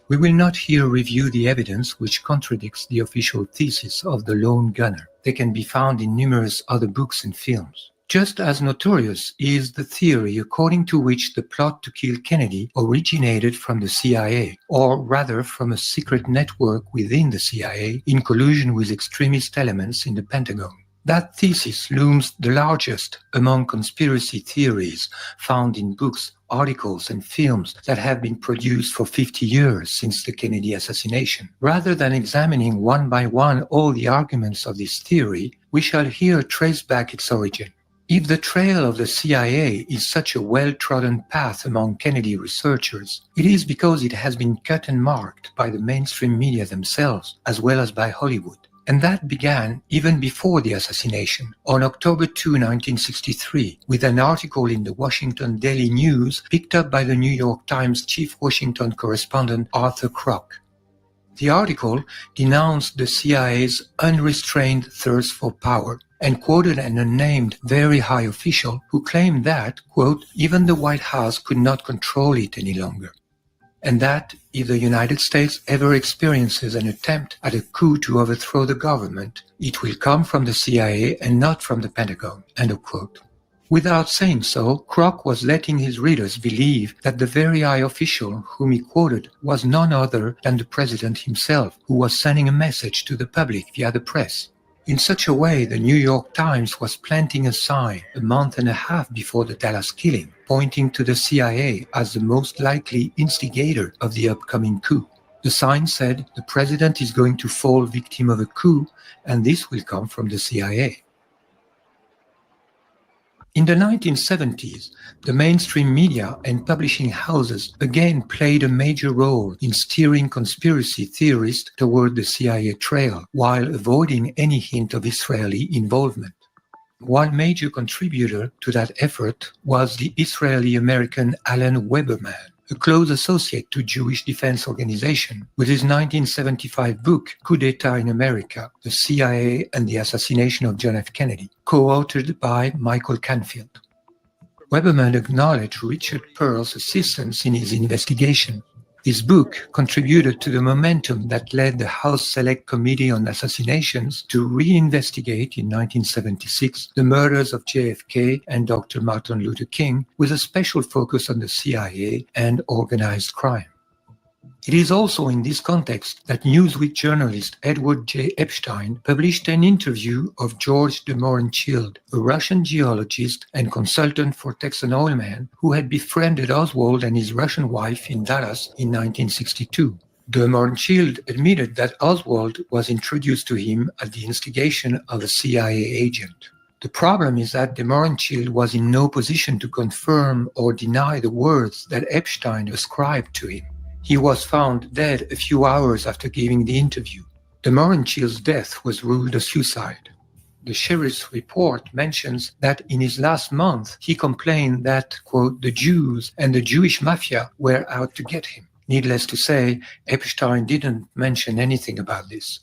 We will not here review the evidence which contradicts the official thesis of the lone gunner. They can be found in numerous other books and films. Just as notorious is the theory according to which the plot to kill Kennedy originated from the CIA, or rather from a secret network within the CIA in collusion with extremist elements in the Pentagon. That thesis looms the largest among conspiracy theories found in books, articles, and films that have been produced for 50 years since the Kennedy assassination. Rather than examining one by one all the arguments of this theory, we shall here trace back its origin. If the trail of the CIA is such a well-trodden path among Kennedy researchers, it is because it has been cut and marked by the mainstream media themselves, as well as by Hollywood. And that began even before the assassination, on October 2, 1963, with an article in the Washington Daily News picked up by the New York Times chief Washington correspondent Arthur Kroc. The article denounced the CIA's unrestrained thirst for power and quoted an unnamed very high official who claimed that, quote, even the White House could not control it any longer, and that if the United States ever experiences an attempt at a coup to overthrow the government, it will come from the CIA and not from the Pentagon, end of quote. Without saying so, Kroc was letting his readers believe that the very high official whom he quoted was none other than the president himself, who was sending a message to the public via the press. In such a way, the New York Times was planting a sign a month and a half before the Dallas killing, pointing to the CIA as the most likely instigator of the upcoming coup. The sign said, the president is going to fall victim of a coup, and this will come from the CIA. In the 1970s, the mainstream media and publishing houses again played a major role in steering conspiracy theorists toward the CIA trail, while avoiding any hint of Israeli involvement. One major contributor to that effort was the Israeli-American Alan Weberman, a close associate to Jewish Defense Organization, with his 1975 book, Coup d'Etat in America, The CIA and the Assassination of John F. Kennedy, co-authored by Michael Canfield. Weberman acknowledged Richard Pearl's assistance in his investigation. His book contributed to the momentum that led the House Select Committee on Assassinations to reinvestigate in 1976 the murders of JFK and Dr. Martin Luther King, with a special focus on the CIA and organized crime. It is also in this context that Newsweek journalist Edward J. Epstein published an interview of George de Mohrenschildt, a Russian geologist and consultant for Texan oilmen who had befriended Oswald and his Russian wife in Dallas in 1962. De Mohrenschildt admitted that Oswald was introduced to him at the instigation of a CIA agent. The problem is that de Mohrenschildt was in no position to confirm or deny the words that Epstein ascribed to him. He was found dead a few hours after giving the interview. De Mohrenschildt's death was ruled a suicide. The sheriff's report mentions that in his last month, he complained that, quote, the Jews and the Jewish mafia were out to get him. Needless to say, Epstein didn't mention anything about this.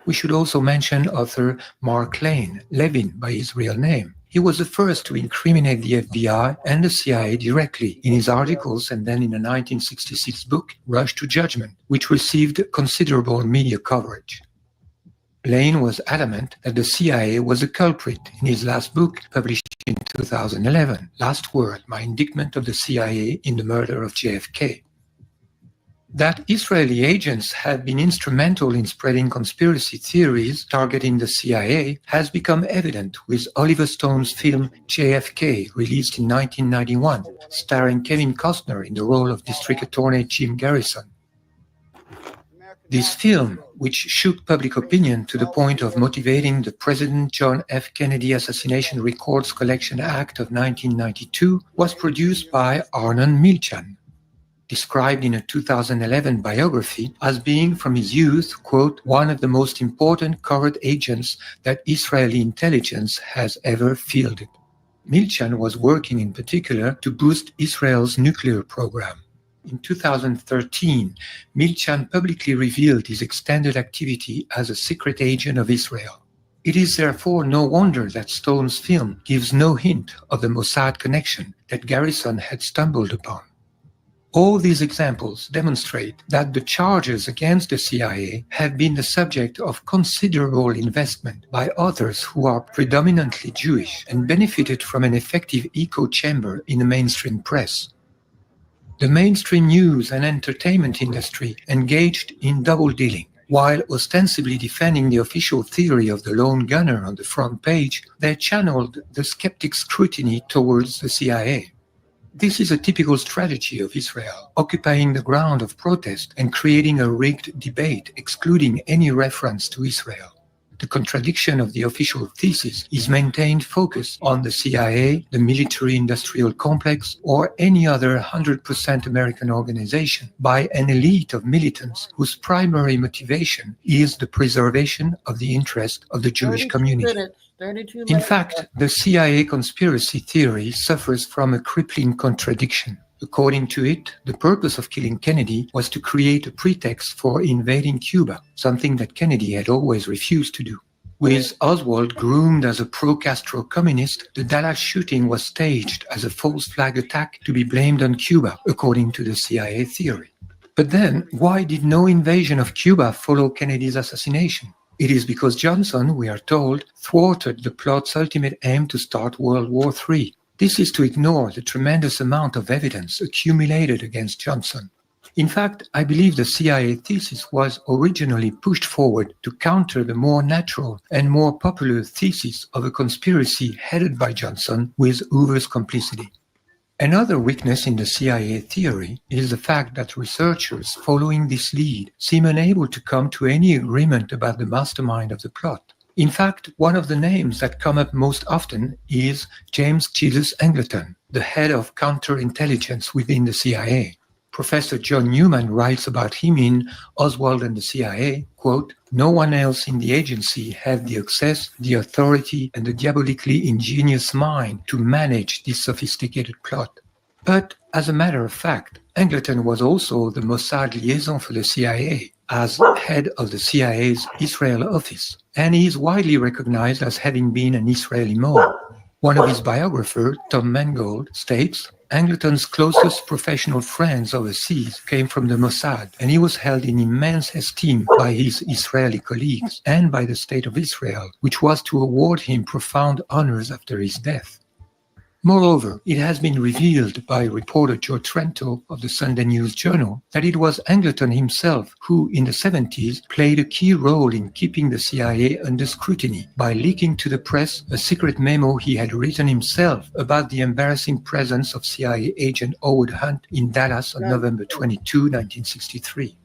We should also mention author Mark Levin by his real name. He was the first to incriminate the FBI and the CIA directly in his articles and then in a 1966 book, Rush to Judgment, which received considerable media coverage. Lane was adamant that the CIA was a culprit in his last book, published in 2011, Last Word, My Indictment of the CIA in the Murder of JFK. That Israeli agents had been instrumental in spreading conspiracy theories targeting the CIA has become evident with Oliver Stone's film JFK, released in 1991, starring Kevin Costner in the role of District Attorney Jim Garrison. This film, which shook public opinion to the point of motivating the President John F. Kennedy Assassination Records Collection Act of 1992, was produced by Arnon Milchan, described in a 2011 biography as being from his youth, quote, one of the most important covert agents that Israeli intelligence has ever fielded. Milchan was working in particular to boost Israel's nuclear program. In 2013, Milchan publicly revealed his extended activity as a secret agent of Israel. It is therefore no wonder that Stone's film gives no hint of the Mossad connection that Garrison had stumbled upon. All these examples demonstrate that the charges against the CIA have been the subject of considerable investment by others who are predominantly Jewish and benefited from an effective echo chamber in the mainstream press. The mainstream news and entertainment industry engaged in double-dealing. While ostensibly defending the official theory of the lone gunner on the front page, they channeled the skeptic's scrutiny towards the CIA. This is a typical strategy of Israel, occupying the ground of protest and creating a rigged debate excluding any reference to Israel. The contradiction of the official thesis is maintained focus on the CIA, the military-industrial complex, or any other 100% American organization by an elite of militants whose primary motivation is the preservation of the interest of the Jewish community. In fact, the CIA conspiracy theory suffers from a crippling contradiction. According to it, the purpose of killing Kennedy was to create a pretext for invading Cuba, something that Kennedy had always refused to do. With Oswald groomed as a pro-Castro communist, the Dallas shooting was staged as a false flag attack to be blamed on Cuba, according to the CIA theory. But then, why did no invasion of Cuba follow Kennedy's assassination? It is because Johnson, we are told, thwarted the plot's ultimate aim to start World War III. This is to ignore the tremendous amount of evidence accumulated against Johnson. In fact, I believe the CIA thesis was originally pushed forward to counter the more natural and more popular thesis of a conspiracy headed by Johnson with Hoover's complicity. Another weakness in the CIA theory is the fact that researchers following this lead seem unable to come to any agreement about the mastermind of the plot. In fact, one of the names that come up most often is James Jesus Angleton, the head of counterintelligence within the CIA. Professor John Newman writes about him in Oswald and the CIA, quote, no one else in the agency had the access, the authority, and the diabolically ingenious mind to manage this sophisticated plot. But, as a matter of fact, Angleton was also the Mossad liaison for the CIA, as head of the CIA's Israel office, and he is widely recognized as having been an Israeli Moor. One of his biographers, Tom Mangold, states, Angleton's closest professional friends overseas came from the Mossad, and he was held in immense esteem by his Israeli colleagues and by the State of Israel, which was to award him profound honors after his death. Moreover, it has been revealed by reporter Joe Trento of the Sunday News Journal that it was Angleton himself who, in the 70s, played a key role in keeping the CIA under scrutiny by leaking to the press a secret memo he had written himself about the embarrassing presence of CIA agent Howard Hunt in Dallas on November 22, 1963.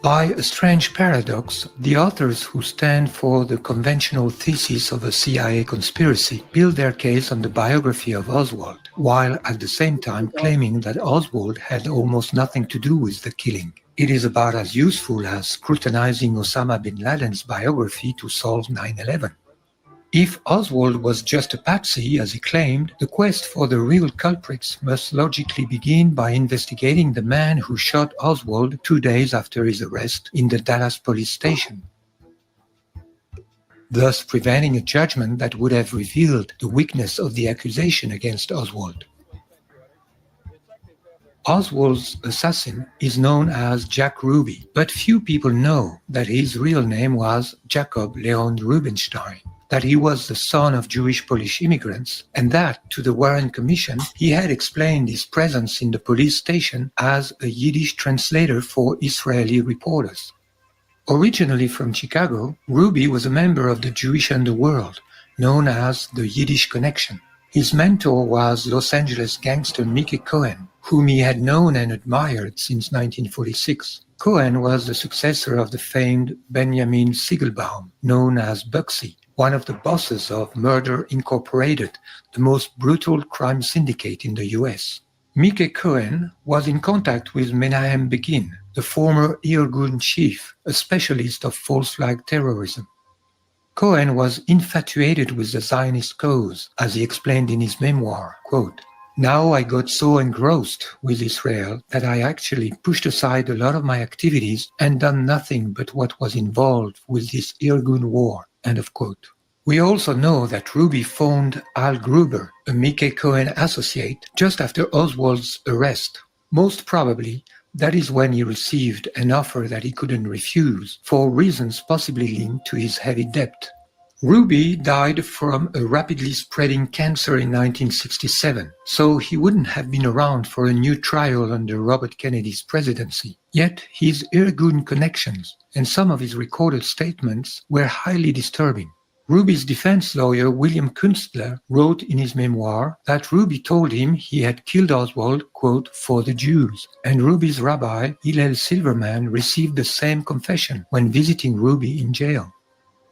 By a strange paradox, the authors who stand for the conventional thesis of a CIA conspiracy build their case on the biography of Oswald, while at the same time claiming that Oswald had almost nothing to do with the killing. It is about as useful as scrutinizing Osama bin Laden's biography to solve 9/11. If Oswald was just a patsy, as he claimed, the quest for the real culprits must logically begin by investigating the man who shot Oswald 2 days after his arrest in the Dallas police station, thus preventing a judgment that would have revealed the weakness of the accusation against Oswald. Oswald's assassin is known as Jack Ruby, but few people know that his real name was Jacob Leon Rubinstein, that he was the son of Jewish Polish immigrants, and that, to the Warren Commission, he had explained his presence in the police station as a Yiddish translator for Israeli reporters. Originally from Chicago, Ruby was a member of the Jewish underworld, known as the Yiddish Connection. His mentor was Los Angeles gangster Mickey Cohen, whom he had known and admired since 1946. Cohen was the successor of the famed Benjamin Siegelbaum, known as Bugsy, one of the bosses of Murder Incorporated, the most brutal crime syndicate in the US. Mickey Cohen was in contact with Menahem Begin, the former Irgun chief, a specialist of false flag terrorism. Cohen was infatuated with the Zionist cause, as he explained in his memoir, quote, "Now I got so engrossed with Israel that I actually pushed aside a lot of my activities and done nothing but what was involved with this Irgun war." End of quote. We also know that Ruby phoned Al Gruber, a Mickey Cohen associate, just after Oswald's arrest. Most probably, that is when he received an offer that he couldn't refuse, for reasons possibly linked to his heavy debt. Ruby died from a rapidly spreading cancer in 1967, so he wouldn't have been around for a new trial under Robert Kennedy's presidency. Yet his Irgun connections and some of his recorded statements were highly disturbing. Ruby's defense lawyer William Kunstler wrote in his memoir that Ruby told him he had killed Oswald, quote, "for the Jews," and Ruby's rabbi Hillel Silverman received the same confession when visiting Ruby in jail.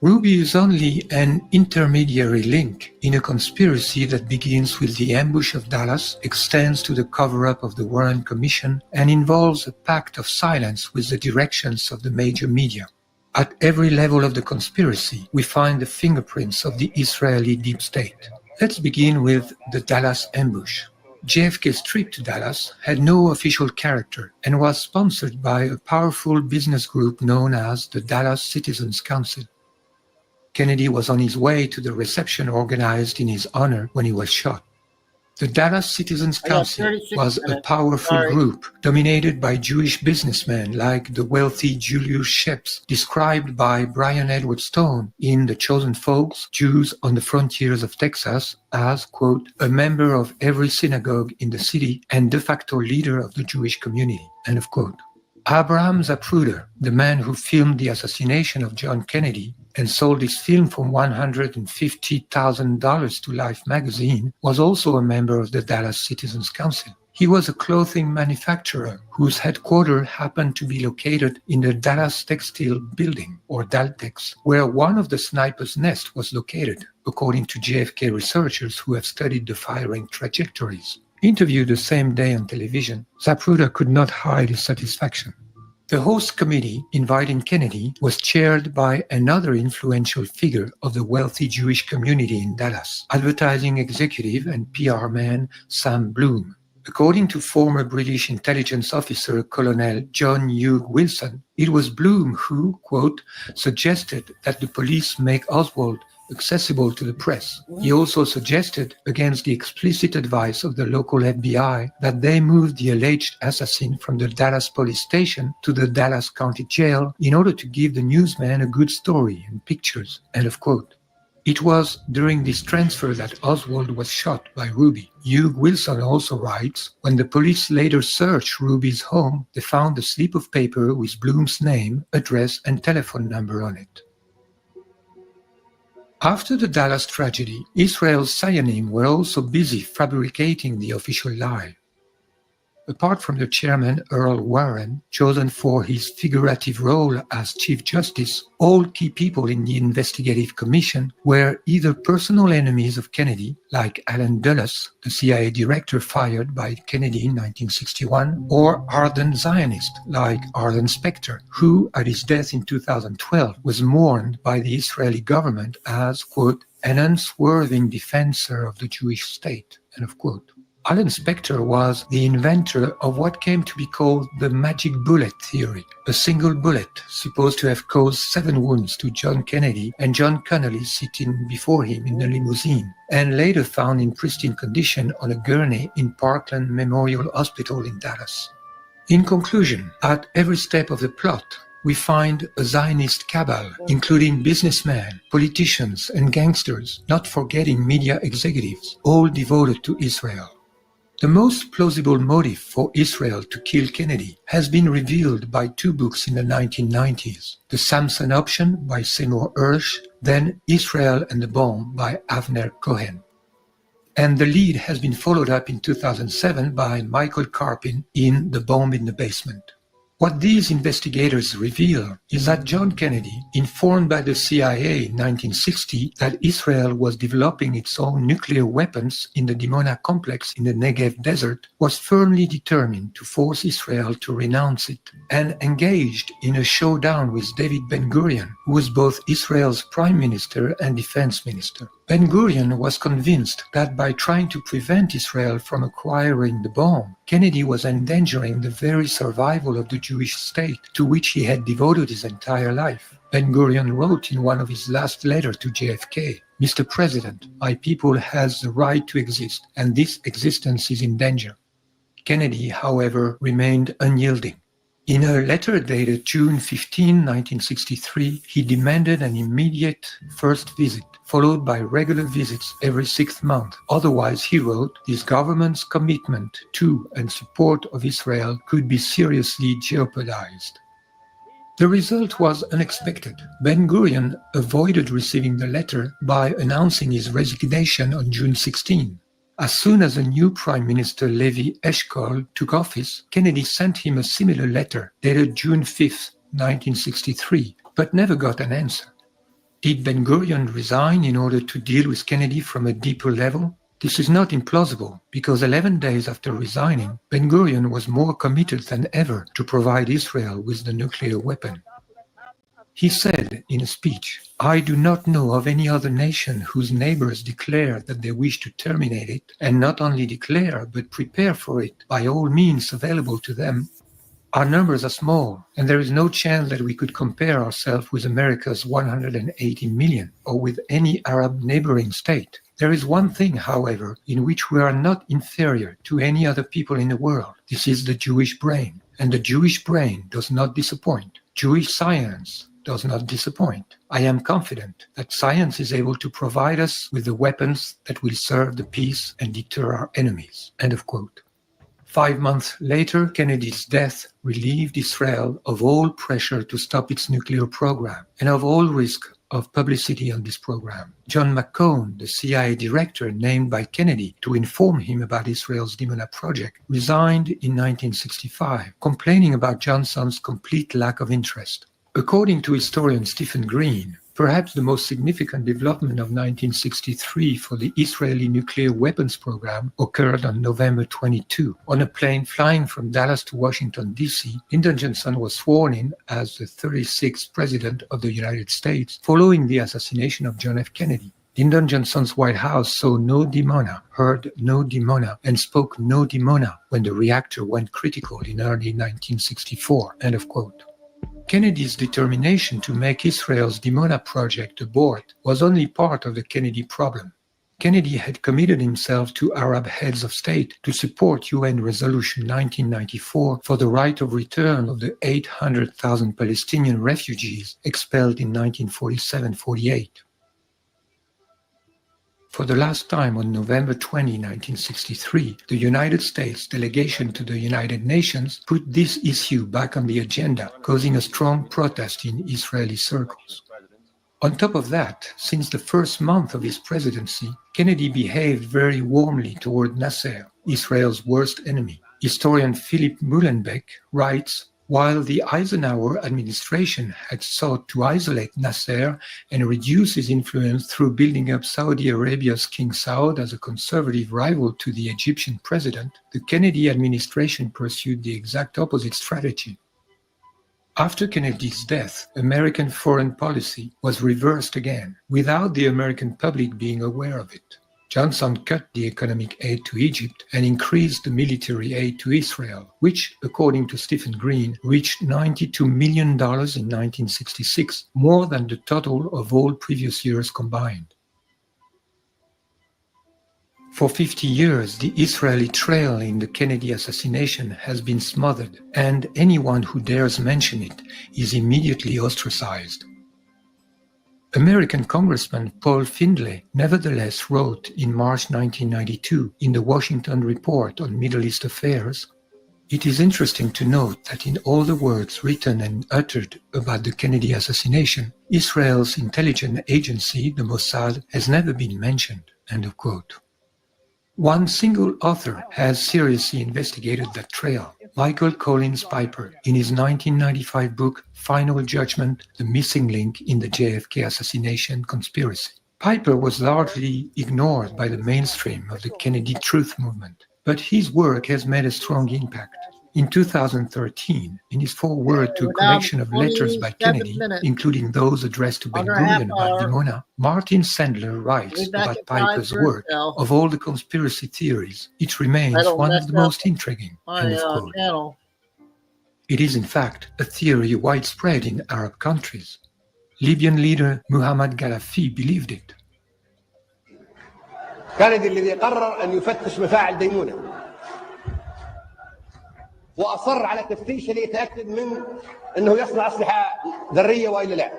Ruby is only an intermediary link in a conspiracy that begins with the ambush of Dallas, extends to the cover-up of the Warren Commission, and involves a pact of silence with the directions of the major media. At every level of the conspiracy, we find the fingerprints of the Israeli deep state. Let's begin with the Dallas ambush. JFK's trip to Dallas had no official character and was sponsored by a powerful business group known as the Dallas Citizens Council. Kennedy was on his way to the reception organized in his honor when he was shot. The Dallas Citizens Council was a powerful group dominated by Jewish businessmen like the wealthy Julius Sheps, described by Brian Edward Stone in The Chosen Folks, Jews on the Frontiers of Texas, as, quote, "a member of every synagogue in the city and de facto leader of the Jewish community," end of quote. Abraham Zapruder, the man who filmed the assassination of John Kennedy and sold his film for $150,000 to Life magazine, was also a member of the Dallas Citizens Council. He was a clothing manufacturer whose headquarters happened to be located in the Dallas Textile Building, or Daltex, where one of the snipers' nests was located, according to JFK researchers who have studied the firing trajectories. Interviewed the same day on television, Zapruder could not hide his satisfaction. The host committee inviting Kennedy was chaired by another influential figure of the wealthy Jewish community in Dallas, advertising executive and PR man Sam Bloom. According to former British intelligence officer Colonel John Hugh Wilson, it was Bloom who, quote, "suggested that the police make Oswald accessible to the press." He also suggested, against the explicit advice of the local FBI, that they move the alleged assassin from the Dallas police station to the Dallas County Jail in order to give the newsman a good story and pictures, end of quote. It was during this transfer that Oswald was shot by Ruby. Hugh Wilson also writes, when the police later searched Ruby's home, they found a slip of paper with Bloom's name, address, and telephone number on it. After the Dallas tragedy, Israel's Zionim were also busy fabricating the official lie. Apart from the chairman, Earl Warren, chosen for his figurative role as Chief Justice, all key people in the investigative commission were either personal enemies of Kennedy, like Allen Dulles, the CIA director fired by Kennedy in 1961, or ardent Zionists, like Arlen Specter, who, at his death in 2012, was mourned by the Israeli government as, quote, an unswerving defender of the Jewish state, end of quote. Arlen Specter was the inventor of what came to be called the magic bullet theory, a single bullet supposed to have caused 7 wounds to John Kennedy and John Connally sitting before him in the limousine, and later found in pristine condition on a gurney in Parkland Memorial Hospital in Dallas. In conclusion, at every step of the plot, we find a Zionist cabal, including businessmen, politicians, and gangsters, not forgetting media executives, all devoted to Israel. The most plausible motive for Israel to kill Kennedy has been revealed by 2 books in the 1990s, The Samson Option by Seymour Hersh, then Israel and the Bomb by Avner Cohen. And the lead has been followed up in 2007 by Michael Karpin in The Bomb in the Basement. What these investigators reveal is that John Kennedy, informed by the CIA in 1960 that Israel was developing its own nuclear weapons in the Dimona complex in the Negev desert, was firmly determined to force Israel to renounce it, and engaged in a showdown with David Ben-Gurion, who was both Israel's prime minister and defense minister. Ben-Gurion was convinced that by trying to prevent Israel from acquiring the bomb, Kennedy was endangering the very survival of the Jewish state to which he had devoted his entire life. Ben-Gurion wrote in one of his last letters to JFK, "Mr. President, my people has the right to exist, and this existence is in danger." Kennedy, however, remained unyielding. In a letter dated June 15, 1963, he demanded an immediate first visit, followed by regular visits every 6th month. Otherwise, he wrote, this government's commitment to and support of Israel could be seriously jeopardized. The result was unexpected. Ben-Gurion avoided receiving the letter by announcing his resignation on June 16. As soon as a new Prime Minister Levi Eshkol took office, Kennedy sent him a similar letter dated June 5, 1963, but never got an answer. Did Ben-Gurion resign in order to deal with Kennedy from a deeper level? This is not implausible, because 11 days after resigning, Ben-Gurion was more committed than ever to provide Israel with the nuclear weapon. He said in a speech, "I do not know of any other nation whose neighbors declare that they wish to terminate it, and not only declare, but prepare for it by all means available to them. Our numbers are small, and there is no chance that we could compare ourselves with America's 180 million or with any Arab neighboring state. There is one thing, however, in which we are not inferior to any other people in the world. This is the Jewish brain, and the Jewish brain does not disappoint. Jewish science does not disappoint. I am confident that science is able to provide us with the weapons that will serve the peace and deter our enemies." End of quote. 5 months later, Kennedy's death relieved Israel of all pressure to stop its nuclear program and of all risk of publicity on this program. John McCone, the CIA director named by Kennedy to inform him about Israel's Dimona project, resigned in 1965, complaining about Johnson's complete lack of interest. According to historian Stephen Green, perhaps the most significant development of 1963 for the Israeli nuclear weapons program occurred on November 22. On a plane flying from Dallas to Washington, D.C., Lyndon Johnson was sworn in as the 36th President of the United States following the assassination of John F. Kennedy. Lyndon Johnson's White House saw no Dimona, heard no Dimona, and spoke no Dimona when the reactor went critical in early 1964. End of quote. Kennedy's determination to make Israel's Dimona project abort was only part of the Kennedy problem. Kennedy had committed himself to Arab heads of state to support UN Resolution 1994 for the right of return of the 800,000 Palestinian refugees expelled in 1947-48. For the last time on November 20, 1963, the United States delegation to the United Nations put this issue back on the agenda, causing a strong protest in Israeli circles. On top of that, since the first month of his presidency, Kennedy behaved very warmly toward Nasser, Israel's worst enemy. Historian Philip Muhlenbeck writes, while the Eisenhower administration had sought to isolate Nasser and reduce his influence through building up Saudi Arabia's King Saud as a conservative rival to the Egyptian president, the Kennedy administration pursued the exact opposite strategy. After Kennedy's death, American foreign policy was reversed again, without the American public being aware of it. Johnson cut the economic aid to Egypt and increased the military aid to Israel, which, according to Stephen Green, reached $92 million in 1966, more than the total of all previous years combined. For 50 years, the Israeli trail in the Kennedy assassination has been smothered, and anyone who dares mention it is immediately ostracized. American Congressman Paul Findlay nevertheless wrote in March 1992 in the Washington Report on Middle East Affairs, "It is interesting to note that in all the words written and uttered about the Kennedy assassination, Israel's intelligence agency, the Mossad, has never been mentioned." End of quote. One single author has seriously investigated that trail, Michael Collins Piper, in his 1995 book, Final Judgment, The Missing Link in the JFK Assassination Conspiracy. Piper was largely ignored by the mainstream of the Kennedy Truth Movement, but his work has made a strong impact. In 2013, in his foreword to a collection of letters by Kennedy, including those addressed to Ben Gurion about Dimona, Martin Sandler writes about Piper's work, of all the conspiracy theories, it remains one of the most intriguing. End of quote. It is in fact a theory widespread in Arab countries. Libyan leader Muhammad Gaddafi believed it. كندي الذي قرر أن يفتش مفاعل ديمونة وأصر على تفتيشه ليتأكد من أنه يصنع أسلحة ذرية وإلا لا،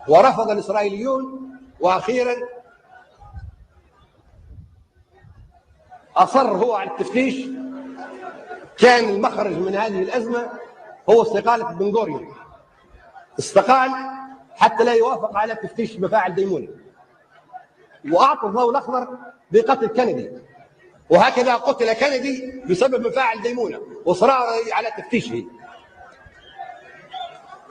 ورفض الإسرائيليون، وأخيرا أصر هو على التفتيش. كان المخرج من هذه الأزمة هو استقالة بن غوريون، استقال حتى لا يوافق على تفتيش مفاعل ديمونة، وأعطى الضوء الأخضر بقتل كندي، وهكذا قتل كندي بسبب مفاعل ديمونة وإصراره على تفتيشه.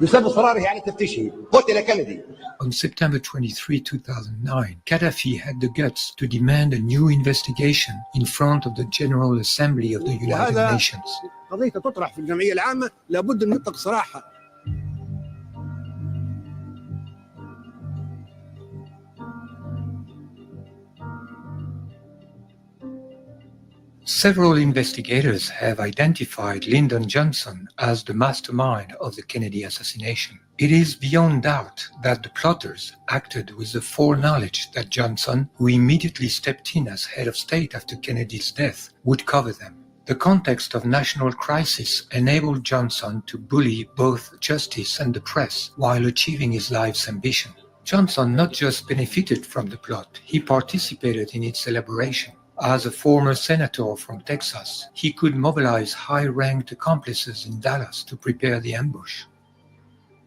بسبب إصراره على تفتيشه قتل كندي. On September 23, 2009, Gaddafi had the guts to demand a new investigation in front of the General Assembly of the United Nations. قضية تطرح في الجمعية العامة لابد أن نطلق صراحة. Several investigators have identified Lyndon Johnson as the mastermind of the Kennedy assassination. It is beyond doubt that the plotters acted with the foreknowledge that Johnson, who immediately stepped in as head of state after Kennedy's death, would cover them. The context of national crisis enabled Johnson to bully both justice and the press while achieving his life's ambition. Johnson not just benefited from the plot, he participated in its elaboration. As a former senator from Texas, he could mobilize high-ranked accomplices in Dallas to prepare the ambush.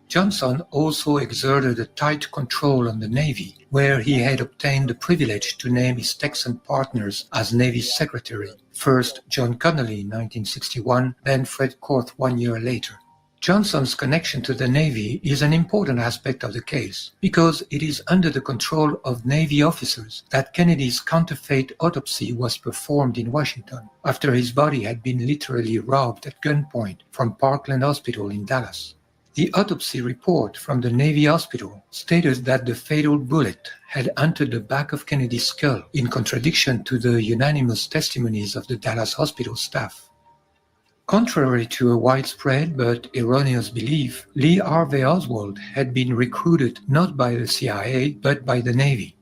Johnson also exerted a tight control on the Navy, where he had obtained the privilege to name his Texan partners as Navy Secretary, first John Connally in 1961, then Fred Korth 1 year later. Johnson's connection to the Navy is an important aspect of the case because it is under the control of Navy officers that Kennedy's counterfeit autopsy was performed in Washington after his body had been literally robbed at gunpoint from Parkland Hospital in Dallas. The autopsy report from the Navy hospital stated that the fatal bullet had entered the back of Kennedy's skull, in contradiction to the unanimous testimonies of the Dallas hospital staff. Contrary to a widespread but erroneous belief, Lee Harvey Oswald had been recruited not by the CIA but by the Navy.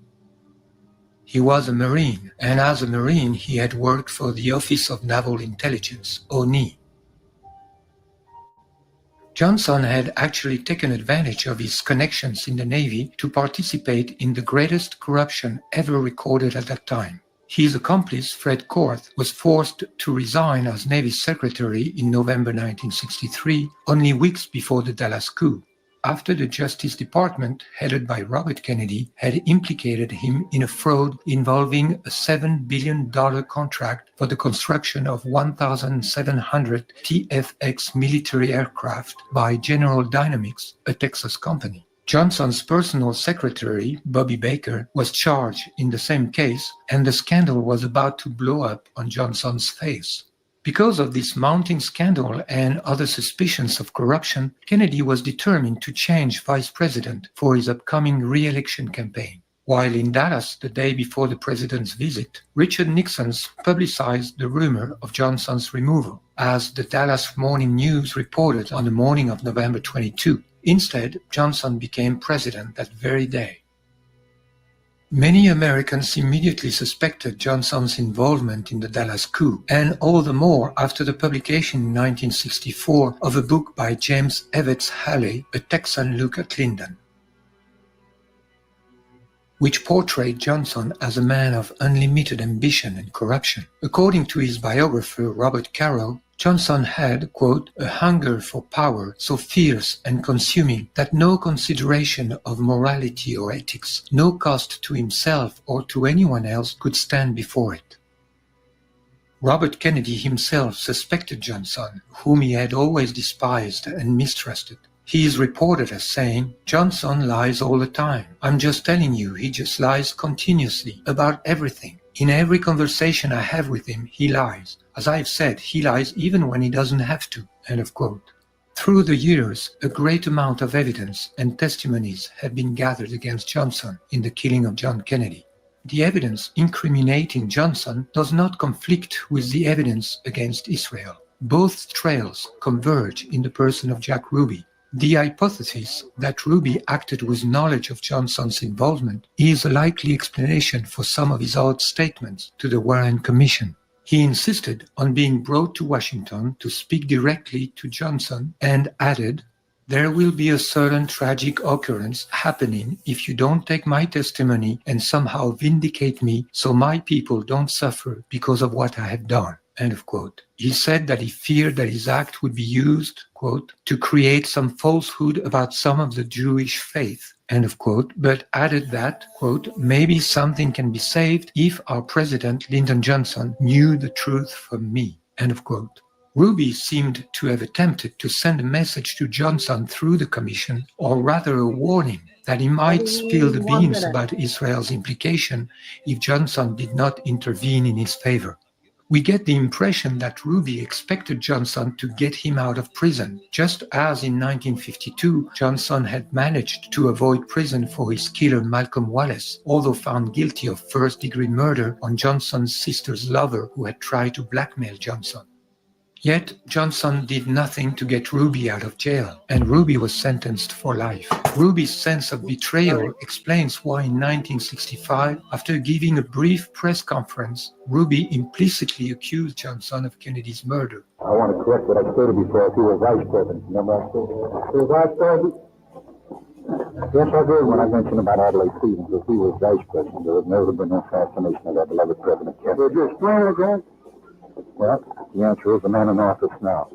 He was a Marine, and as a Marine he had worked for the Office of Naval Intelligence, ONI. Johnson had actually taken advantage of his connections in the Navy to participate in the greatest corruption ever recorded at that time. His accomplice, Fred Korth, was forced to resign as Navy Secretary in November 1963, only weeks before the Dallas coup. after the Justice Department, headed by Robert Kennedy, had implicated him in a fraud involving a $7 billion contract for the construction of 1,700 TFX military aircraft by General Dynamics, a Texas company. Johnson's personal secretary, Bobby Baker, was charged in the same case, and the scandal was about to blow up on Johnson's face. Because of this mounting scandal and other suspicions of corruption, Kennedy was determined to change vice president for his upcoming re-election campaign. While in Dallas the day before the president's visit, Richard Nixon publicized the rumor of Johnson's removal, as the Dallas Morning News reported on the morning of November 22. Instead, Johnson became president that very day. Many Americans immediately suspected Johnson's involvement in the Dallas coup, and all the more after the publication in 1964 of a book by James Evetts Haley, A Texan Look at Lyndon, which portrayed Johnson as a man of unlimited ambition and corruption. According to his biographer Robert Caro, Johnson had, quote, a hunger for power so fierce and consuming that no consideration of morality or ethics, no cost to himself or to anyone else could stand before it. Robert Kennedy himself suspected Johnson, whom he had always despised and mistrusted. He is reported as saying, "Johnson lies all the time. I'm just telling you, he just lies continuously about everything. In every conversation I have with him, he lies. As I've said, he lies even when he doesn't have to." End of quote. Through the years, a great amount of evidence and testimonies have been gathered against Johnson in the killing of John Kennedy. The evidence incriminating Johnson does not conflict with the evidence against Israel. Both trails converge in the person of Jack Ruby. The hypothesis that Ruby acted with knowledge of Johnson's involvement is a likely explanation for some of his odd statements to the Warren Commission. He insisted on being brought to Washington to speak directly to Johnson and added, "There will be a certain tragic occurrence happening if you don't take my testimony and somehow vindicate me so my people don't suffer because of what I have done." End of quote. He said that he feared that his act would be used, quote, to create some falsehood about some of the Jewish faith, end of quote, but added that, quote, maybe something can be saved if our president, Lyndon Johnson, knew the truth from me, end of quote. Ruby seemed to have attempted to send a message to Johnson through the commission, or rather a warning that he might spill the beans about Israel's implication if Johnson did not intervene in his favor. We get the impression that Ruby expected Johnson to get him out of prison, just as in 1952 Johnson had managed to avoid prison for his killer Malcolm Wallace, although found guilty of first-degree murder on Johnson's sister's lover who had tried to blackmail Johnson. Yet Johnson did nothing to get Ruby out of jail, and Ruby was sentenced for life. Ruby's sense of betrayal explains why in 1965, after giving a brief press conference, Ruby implicitly accused Johnson of Kennedy's murder. I want to correct what I stated before. He was vice president. Remember I said he was vice president? Yes, I did when I mentioned about Adlai Stevens. If he was vice president, there would never have been no assassination of that beloved President Kennedy. Did you explain again? Well, the answer is the man in office now.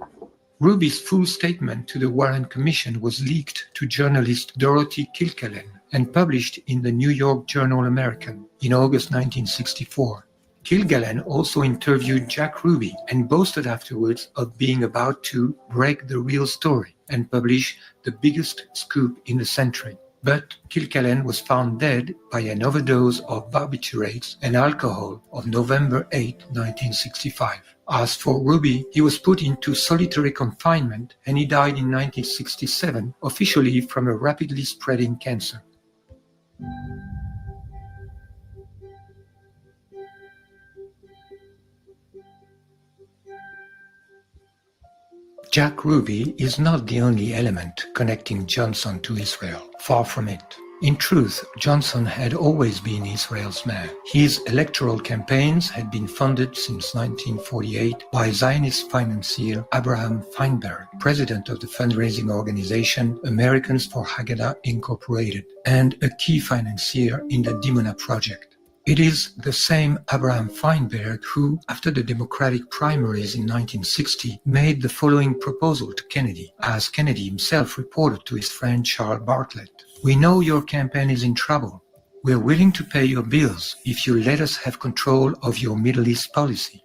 Ruby's full statement to the Warren Commission was leaked to journalist Dorothy Kilgallen and published in the New York Journal American in August 1964. Kilgallen also interviewed Jack Ruby and boasted afterwards of being about to break the real story and publish the biggest scoop in the century. But Kilgallen was found dead by an overdose of barbiturates and alcohol on November 8, 1965. As for Ruby, he was put into solitary confinement and he died in 1967, officially from a rapidly spreading cancer. Jack Ruby is not the only element connecting Johnson to Israel. Far from it. In truth, Johnson had always been Israel's man. His electoral campaigns had been funded since 1948 by Zionist financier Abraham Feinberg, president of the fundraising organization Americans for Haggadah Incorporated, and a key financier in the Dimona Project. It is the same Abraham Feinberg who, after the Democratic primaries in 1960, made the following proposal to Kennedy, as Kennedy himself reported to his friend Charles Bartlett. "We know your campaign is in trouble. We're willing to pay your bills if you let us have control of your Middle East policy."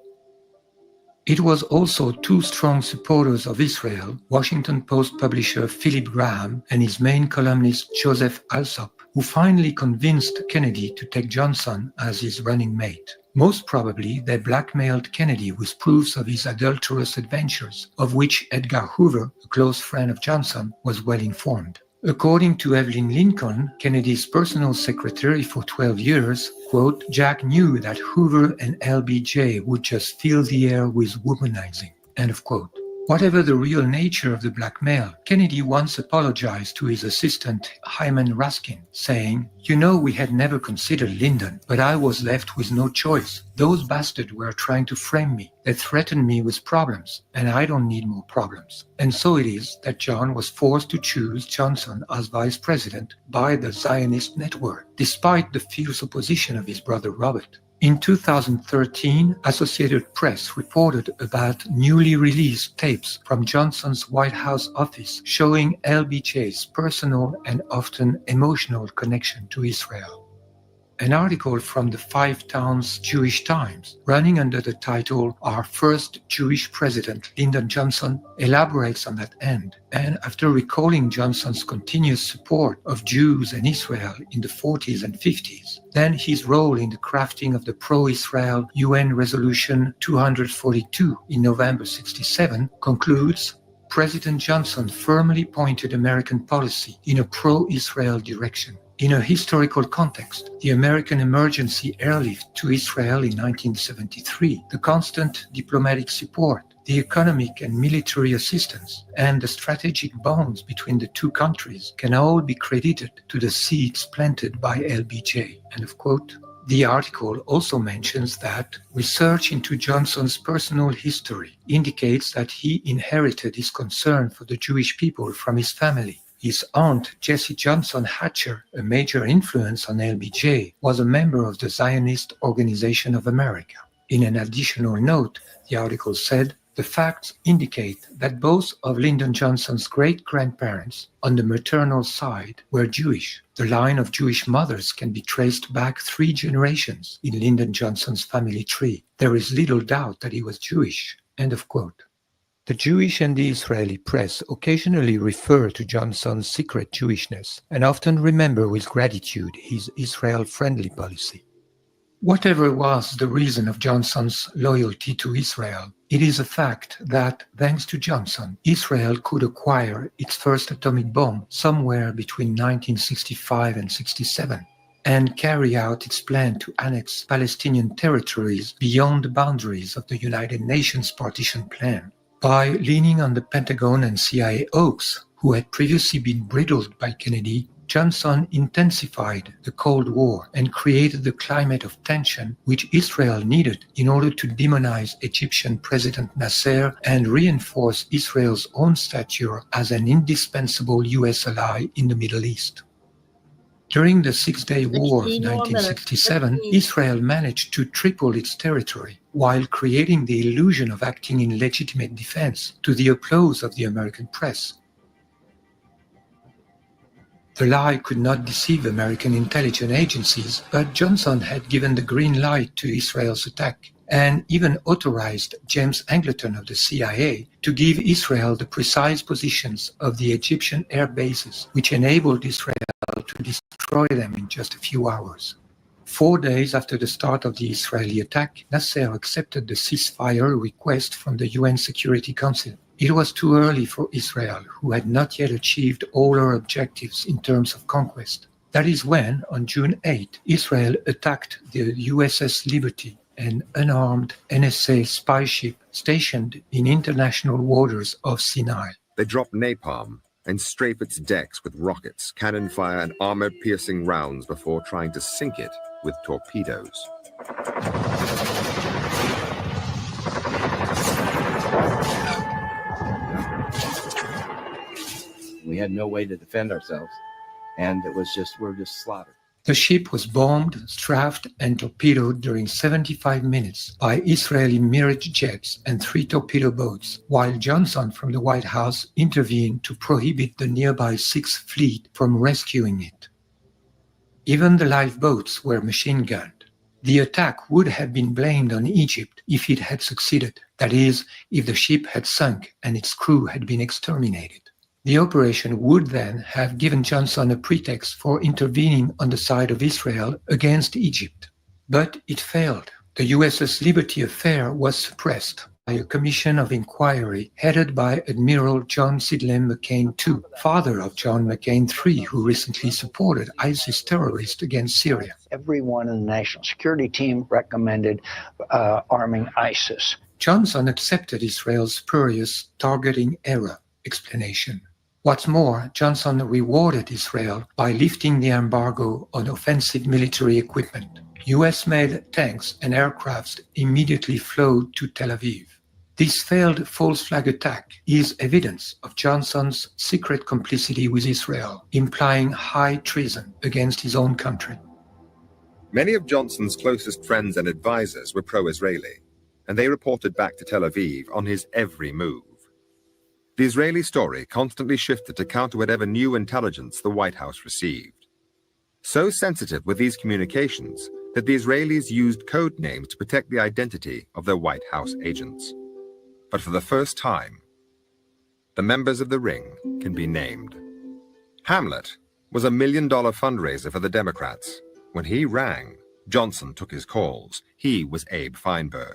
It was also two strong supporters of Israel, Washington Post publisher Philip Graham and his main columnist Joseph Alsop, who finally convinced Kennedy to take Johnson as his running mate. Most probably, they blackmailed Kennedy with proofs of his adulterous adventures, of which Edgar Hoover, a close friend of Johnson, was well informed. According to Evelyn Lincoln, Kennedy's personal secretary for 12 years, quote, "Jack knew that Hoover and LBJ would just fill the air with womanizing," end of quote. Whatever the real nature of the blackmail, Kennedy once apologized to his assistant Hyman Raskin, saying, "You know, we had never considered Lyndon, but I was left with no choice. Those bastards were trying to frame me. They threatened me with problems, and I don't need more problems." And so it is that John was forced to choose Johnson as vice president by the Zionist network, despite the fierce opposition of his brother Robert. In 2013, Associated Press reported about newly released tapes from Johnson's White House office showing LBJ's personal and often emotional connection to Israel. An article from the Five Towns Jewish Times, running under the title "Our First Jewish President, Lyndon Johnson," elaborates on that end, and after recalling Johnson's continuous support of Jews and Israel in the 40s and 50s, then his role in the crafting of the pro-Israel UN Resolution 242 in November 67, concludes, "President Johnson firmly pointed American policy in a pro-Israel direction. In a historical context, the American emergency airlift to Israel in 1973, the constant diplomatic support, the economic and military assistance, and the strategic bonds between the two countries can all be credited to the seeds planted by LBJ." End of quote. The article also mentions that research into Johnson's personal history indicates that he inherited his concern for the Jewish people from his family. His aunt, Jessie Johnson Hatcher, a major influence on LBJ, was a member of the Zionist Organization of America. In an additional note, the article said, "The facts indicate that both of Lyndon Johnson's great-grandparents on the maternal side were Jewish. The line of Jewish mothers can be traced back 3 generations in Lyndon Johnson's family tree. There is little doubt that he was Jewish." End of quote. The Jewish and the Israeli press occasionally refer to Johnson's secret Jewishness and often remember with gratitude his Israel-friendly policy. Whatever was the reason of Johnson's loyalty to Israel, it is a fact that, thanks to Johnson, Israel could acquire its first atomic bomb somewhere between 1965 and 67 and carry out its plan to annex Palestinian territories beyond the boundaries of the United Nations partition plan. By leaning on the Pentagon and CIA oaks, who had previously been bridled by Kennedy, Johnson intensified the Cold War and created the climate of tension which Israel needed in order to demonize Egyptian President Nasser and reinforce Israel's own stature as an indispensable US ally in the Middle East. During the Six-Day War of 1967, Israel managed to triple its territory while creating the illusion of acting in legitimate defense to the applause of the American press. The lie could not deceive American intelligence agencies, but Johnson had given the green light to Israel's attack and even authorized James Angleton of the CIA to give Israel the precise positions of the Egyptian air bases, which enabled Israel to destroy them in just a few hours. 4 days after the start of the Israeli attack, Nasser accepted the ceasefire request from the UN Security Council. It was too early for Israel, who had not yet achieved all her objectives in terms of conquest. That is when, on June 8, Israel attacked the USS Liberty, an unarmed NSA spy ship stationed in international waters of Sinai. They drop napalm and strafe its decks with rockets, cannon fire, and armor-piercing rounds before trying to sink it with torpedoes. We had no way to defend ourselves, and it was just, we're just slaughtered. The ship was bombed, strafed, and torpedoed during 75 minutes by Israeli Mirage jets and 3 torpedo boats, while Johnson from the White House intervened to prohibit the nearby Sixth Fleet from rescuing it. Even the lifeboats were machine-gunned. The attack would have been blamed on Egypt if it had succeeded, that is, if the ship had sunk and its crew had been exterminated. The operation would then have given Johnson a pretext for intervening on the side of Israel against Egypt. But it failed. The USS Liberty affair was suppressed by a commission of inquiry headed by Admiral John Sidney McCain II, father of John McCain III, who recently supported ISIS terrorists against Syria. Everyone in the national security team recommended arming ISIS. Johnson accepted Israel's spurious targeting error explanation. What's more, Johnson rewarded Israel by lifting the embargo on offensive military equipment. US-made tanks and aircrafts immediately flowed to Tel Aviv. This failed false flag attack is evidence of Johnson's secret complicity with Israel, implying high treason against his own country. Many of Johnson's closest friends and advisors were pro-Israeli, and they reported back to Tel Aviv on his every move. The Israeli story constantly shifted to counter whatever new intelligence the White House received. So sensitive were these communications that the Israelis used code names to protect the identity of their White House agents. But for the first time, the members of the ring can be named. Hamlet was a $1 million fundraiser for the Democrats. When he rang, Johnson took his calls. He was Abe Feinberg.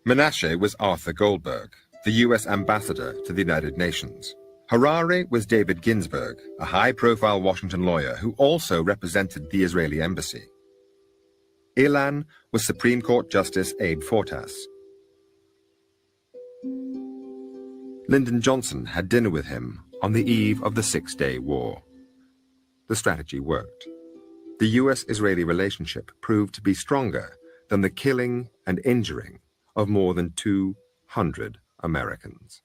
Menashe was Arthur Goldberg, the U.S. ambassador to the United Nations. Harare was David Ginsburg, a high-profile Washington lawyer who also represented the Israeli embassy. Ilan was Supreme Court Justice Abe Fortas. Lyndon Johnson had dinner with him on the eve of the Six-Day War. The strategy worked. The U.S.-Israeli relationship proved to be stronger than the killing and injuring of more than 200 Americans.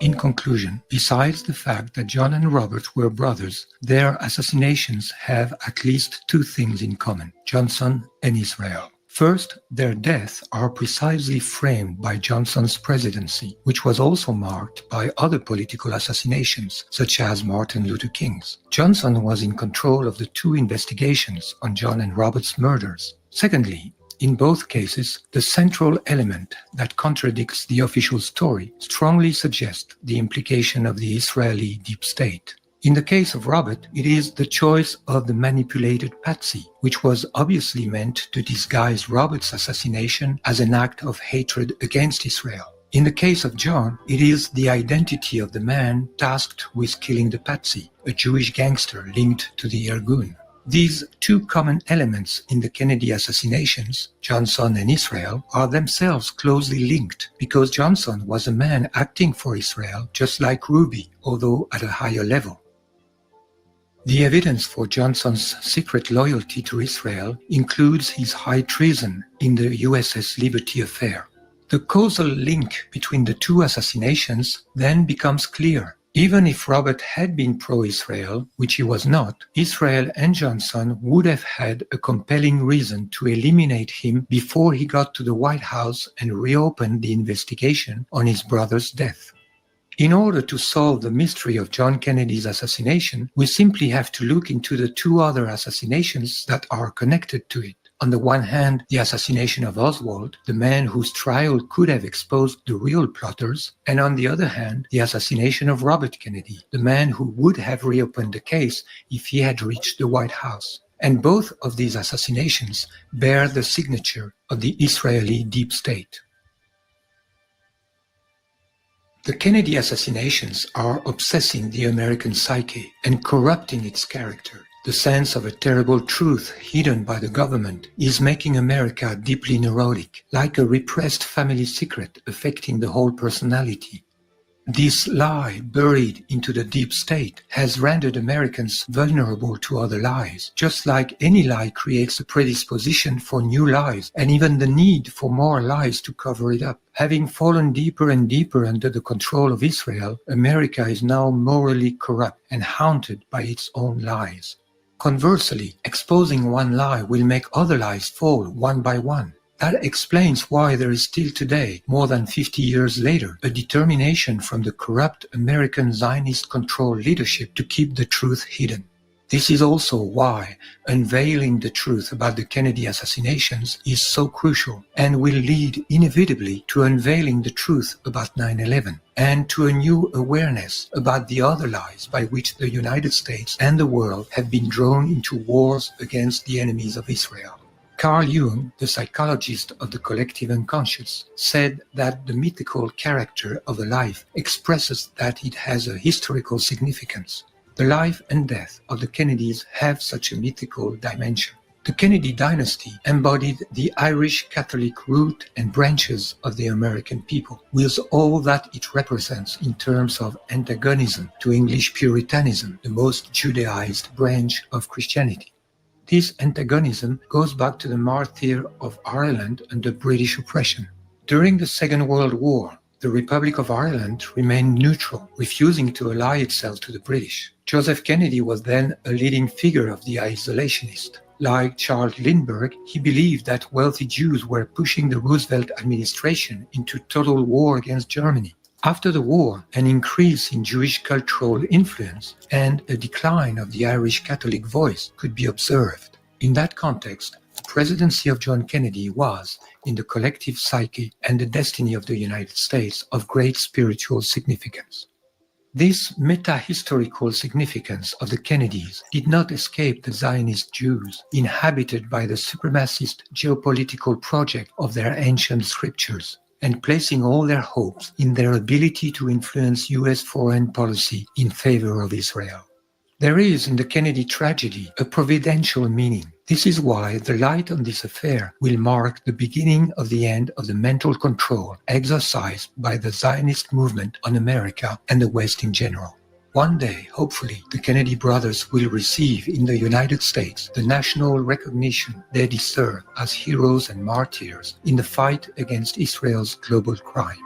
In conclusion, besides the fact that John and Robert were brothers, their assassinations have at least 2 things in common: Johnson and Israel. First, their deaths are precisely framed by Johnson's presidency, which was also marked by other political assassinations, such as Martin Luther King's. Johnson was in control of the 2 investigations on John and Robert's murders. Secondly, in both cases, the central element that contradicts the official story strongly suggests the implication of the Israeli deep state. In the case of Robert, it is the choice of the manipulated patsy, which was obviously meant to disguise Robert's assassination as an act of hatred against Israel. In the case of John, it is the identity of the man tasked with killing the patsy, a Jewish gangster linked to the Irgun. These 2 common elements in the Kennedy assassinations, Johnson and Israel, are themselves closely linked because Johnson was a man acting for Israel just like Ruby, although at a higher level. The evidence for Johnson's secret loyalty to Israel includes his high treason in the USS Liberty affair. The causal link between the 2 assassinations then becomes clear. Even if Robert had been pro-Israel, which he was not, Israel and Johnson would have had a compelling reason to eliminate him before he got to the White House and reopened the investigation on his brother's death. In order to solve the mystery of John Kennedy's assassination, we simply have to look into the 2 other assassinations that are connected to it. On the one hand, the assassination of Oswald, the man whose trial could have exposed the real plotters, and on the other hand, the assassination of Robert Kennedy, the man who would have reopened the case if he had reached the White House. And both of these assassinations bear the signature of the Israeli deep state. The Kennedy assassinations are obsessing the American psyche and corrupting its character. The sense of a terrible truth hidden by the government is making America deeply neurotic, like a repressed family secret affecting the whole personality. This lie, buried into the deep state, has rendered Americans vulnerable to other lies, just like any lie creates a predisposition for new lies and even the need for more lies to cover it up. Having fallen deeper and deeper under the control of Israel, America is now morally corrupt and haunted by its own lies. Conversely, exposing one lie will make other lies fall one by one. That explains why there is still today, more than 50 years later, a determination from the corrupt American Zionist-controlled leadership to keep the truth hidden. This is also why unveiling the truth about the Kennedy assassinations is so crucial and will lead inevitably to unveiling the truth about 9/11 and to a new awareness about the other lies by which the United States and the world have been drawn into wars against the enemies of Israel. Carl Jung, the psychologist of the collective unconscious, said that the mythical character of a life expresses that it has a historical significance. The life and death of the Kennedys have such a mythical dimension. The Kennedy dynasty embodied the Irish Catholic root and branches of the American people, with all that it represents in terms of antagonism to English Puritanism, the most Judaized branch of Christianity. This antagonism goes back to the martyr of Ireland under British oppression. During the Second World War, the Republic of Ireland remained neutral, refusing to ally itself to the British. Joseph Kennedy was then a leading figure of the isolationist. Like Charles Lindbergh, he believed that wealthy Jews were pushing the Roosevelt administration into total war against Germany. After the war, an increase in Jewish cultural influence and a decline of the Irish Catholic voice could be observed. In that context, the presidency of John Kennedy was, in the collective psyche and the destiny of the United States, of great spiritual significance. This meta-historical significance of the Kennedys did not escape the Zionist Jews, inhabited by the supremacist geopolitical project of their ancient scriptures, and placing all their hopes in their ability to influence U.S. foreign policy in favor of Israel. There is in the Kennedy tragedy a providential meaning. This is why the light on this affair will mark the beginning of the end of the mental control exercised by the Zionist movement on America and the West in general. One day, hopefully, the Kennedy brothers will receive in the United States the national recognition they deserve as heroes and martyrs in the fight against Israel's global crime.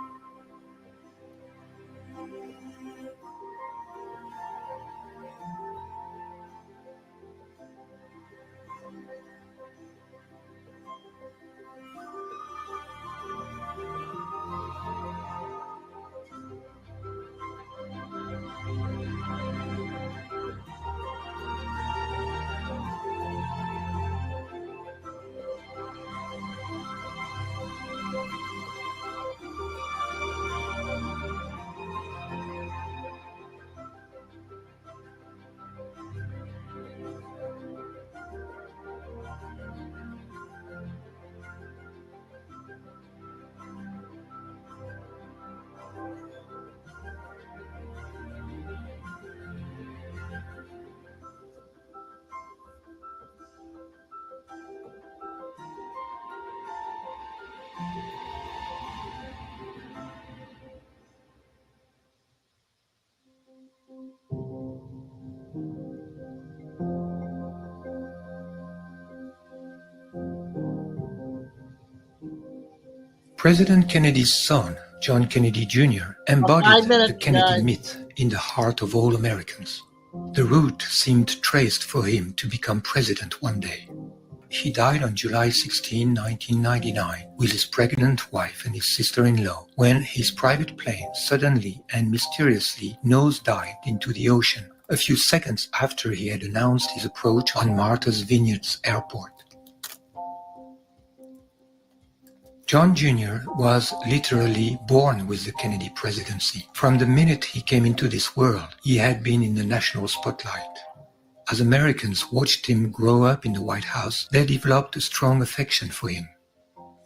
President Kennedy's son, John Kennedy Jr., embodied the Kennedy myth in the heart of all Americans. The route seemed traced for him to become president one day. He died on July 16, 1999, with his pregnant wife and his sister-in-law, when his private plane suddenly and mysteriously nosedived into the ocean a few seconds after he had announced his approach on Martha's Vineyards Airport. John Jr. was literally born with the Kennedy presidency. From the minute he came into this world, he had been in the national spotlight. As Americans watched him grow up in the White House, they developed a strong affection for him.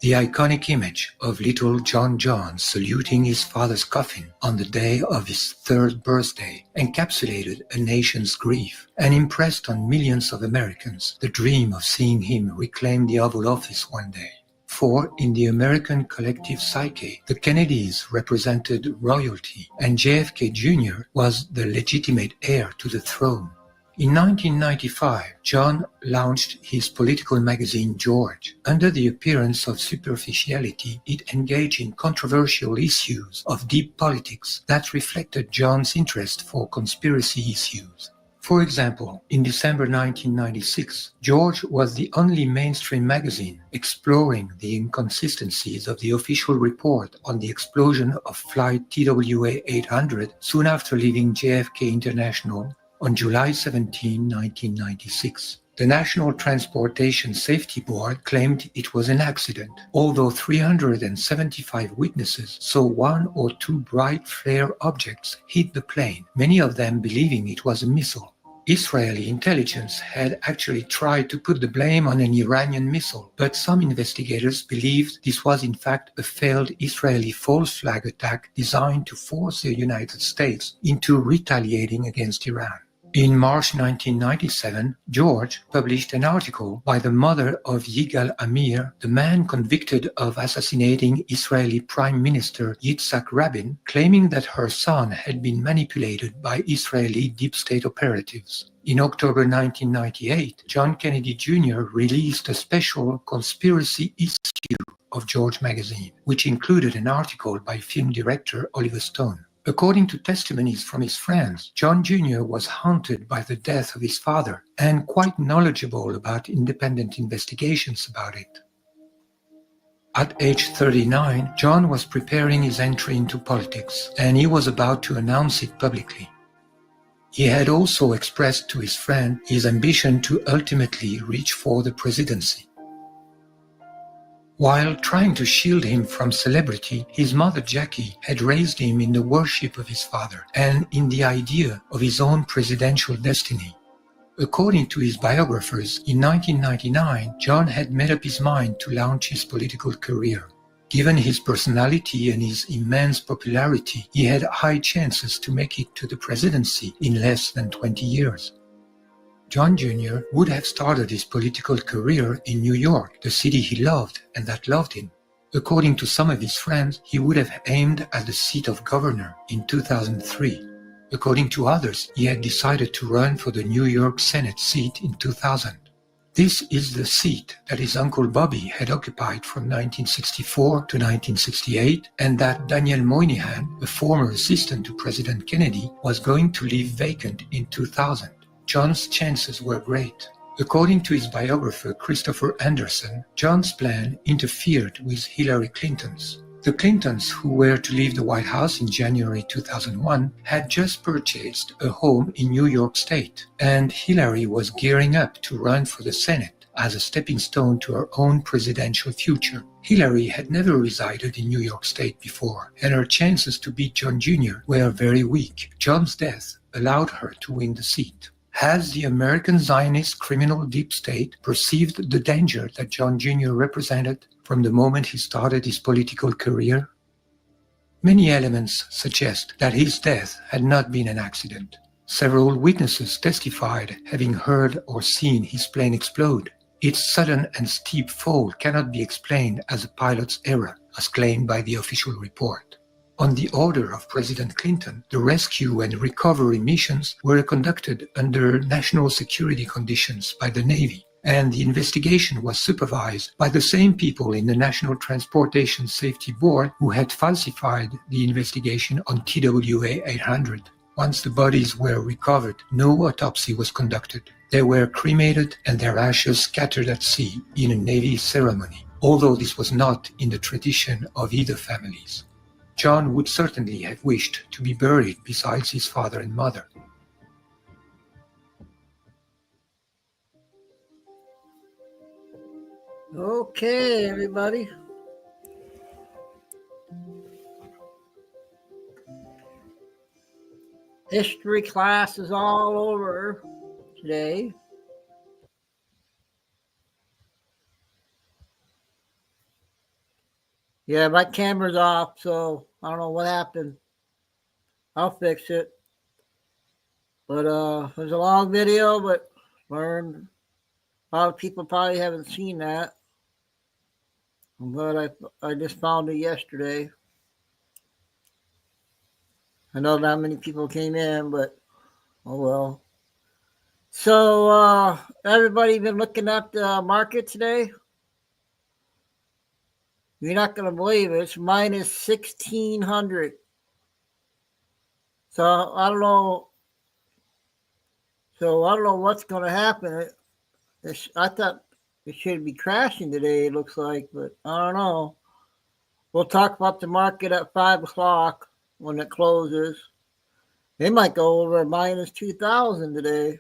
The iconic image of little John saluting his father's coffin on the day of his 3rd birthday encapsulated a nation's grief and impressed on millions of Americans the dream of seeing him reclaim the Oval Office one day. For in the American collective psyche, the Kennedys represented royalty, and JFK Jr. was the legitimate heir to the throne. In 1995, John launched his political magazine George. Under the appearance of superficiality, it engaged in controversial issues of deep politics that reflected John's interest for conspiracy issues. For example, in December 1996, George was the only mainstream magazine exploring the inconsistencies of the official report on the explosion of Flight TWA 800 soon after leaving JFK International on July 17, 1996. The National Transportation Safety Board claimed it was an accident, although 375 witnesses saw one or two bright flare objects hit the plane, many of them believing it was a missile. Israeli intelligence had actually tried to put the blame on an Iranian missile, but some investigators believed this was in fact a failed Israeli false flag attack designed to force the United States into retaliating against Iran. In March 1997, George published an article by the mother of Yigal Amir, the man convicted of assassinating Israeli Prime Minister Yitzhak Rabin, claiming that her son had been manipulated by Israeli deep state operatives. In October 1998, John Kennedy Jr. released a special conspiracy issue of George magazine, which included an article by film director Oliver Stone. According to testimonies from his friends, John Jr. was haunted by the death of his father and quite knowledgeable about independent investigations about it. At age 39, John was preparing his entry into politics, and he was about to announce it publicly. He had also expressed to his friend his ambition to ultimately reach for the presidency. While trying to shield him from celebrity, his mother Jackie had raised him in the worship of his father and in the idea of his own presidential destiny. According to his biographers, in 1999, John had made up his mind to launch his political career. Given his personality and his immense popularity, he had high chances to make it to the presidency in less than 20 years. John Jr. would have started his political career in New York, the city he loved and that loved him. According to some of his friends, he would have aimed at the seat of governor in 2003. According to others, he had decided to run for the New York Senate seat in 2000. This is the seat that his uncle Bobby had occupied from 1964 to 1968, and that Daniel Moynihan, a former assistant to President Kennedy, was going to leave vacant in 2000. John's chances were great. According to his biographer Christopher Anderson, John's plan interfered with Hillary Clinton's. The Clintons, who were to leave the White House in January 2001, had just purchased a home in New York State, and Hillary was gearing up to run for the Senate as a stepping stone to her own presidential future. Hillary had never resided in New York State before, and her chances to beat John Jr. were very weak. John's death allowed her to win the seat. Has the American Zionist criminal deep state perceived the danger that John Jr. represented from the moment he started his political career? Many elements suggest that his death had not been an accident. Several witnesses testified having heard or seen his plane explode. Its sudden and steep fall cannot be explained as a pilot's error, as claimed by the official report. On the order of President Clinton, the rescue and recovery missions were conducted under national security conditions by the Navy, and the investigation was supervised by the same people in the National Transportation Safety Board who had falsified the investigation on TWA 800. Once the bodies were recovered, no autopsy was conducted. They were cremated and their ashes scattered at sea in a Navy ceremony, although this was not in the tradition of either families. John would certainly have wished to be buried beside his father and mother. Okay, everybody. History class is all over today. Yeah, my camera's off, so I don't know what happened. I'll fix it. But it was a long video, but learned. A lot of people probably haven't seen that. I'm glad I just found it yesterday. I know not many people came in, but oh well. So everybody been looking at the market today? You're not gonna believe it. It's minus 1,600. So I don't know. So I don't know what's gonna happen. I thought it should be crashing today. It looks like, but I don't know. We'll talk about the market at 5 o'clock when it closes. They might go over minus 2,000 today.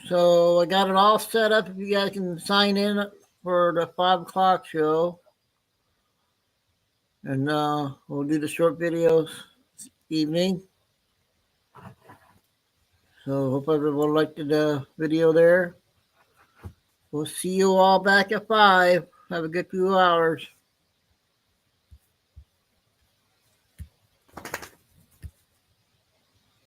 So I got it all set up. If you guys can sign in for the 5 o'clock show. And we'll do the short videos this evening. So hope everyone liked the video there. We'll see you all back at 5. Have a good few hours.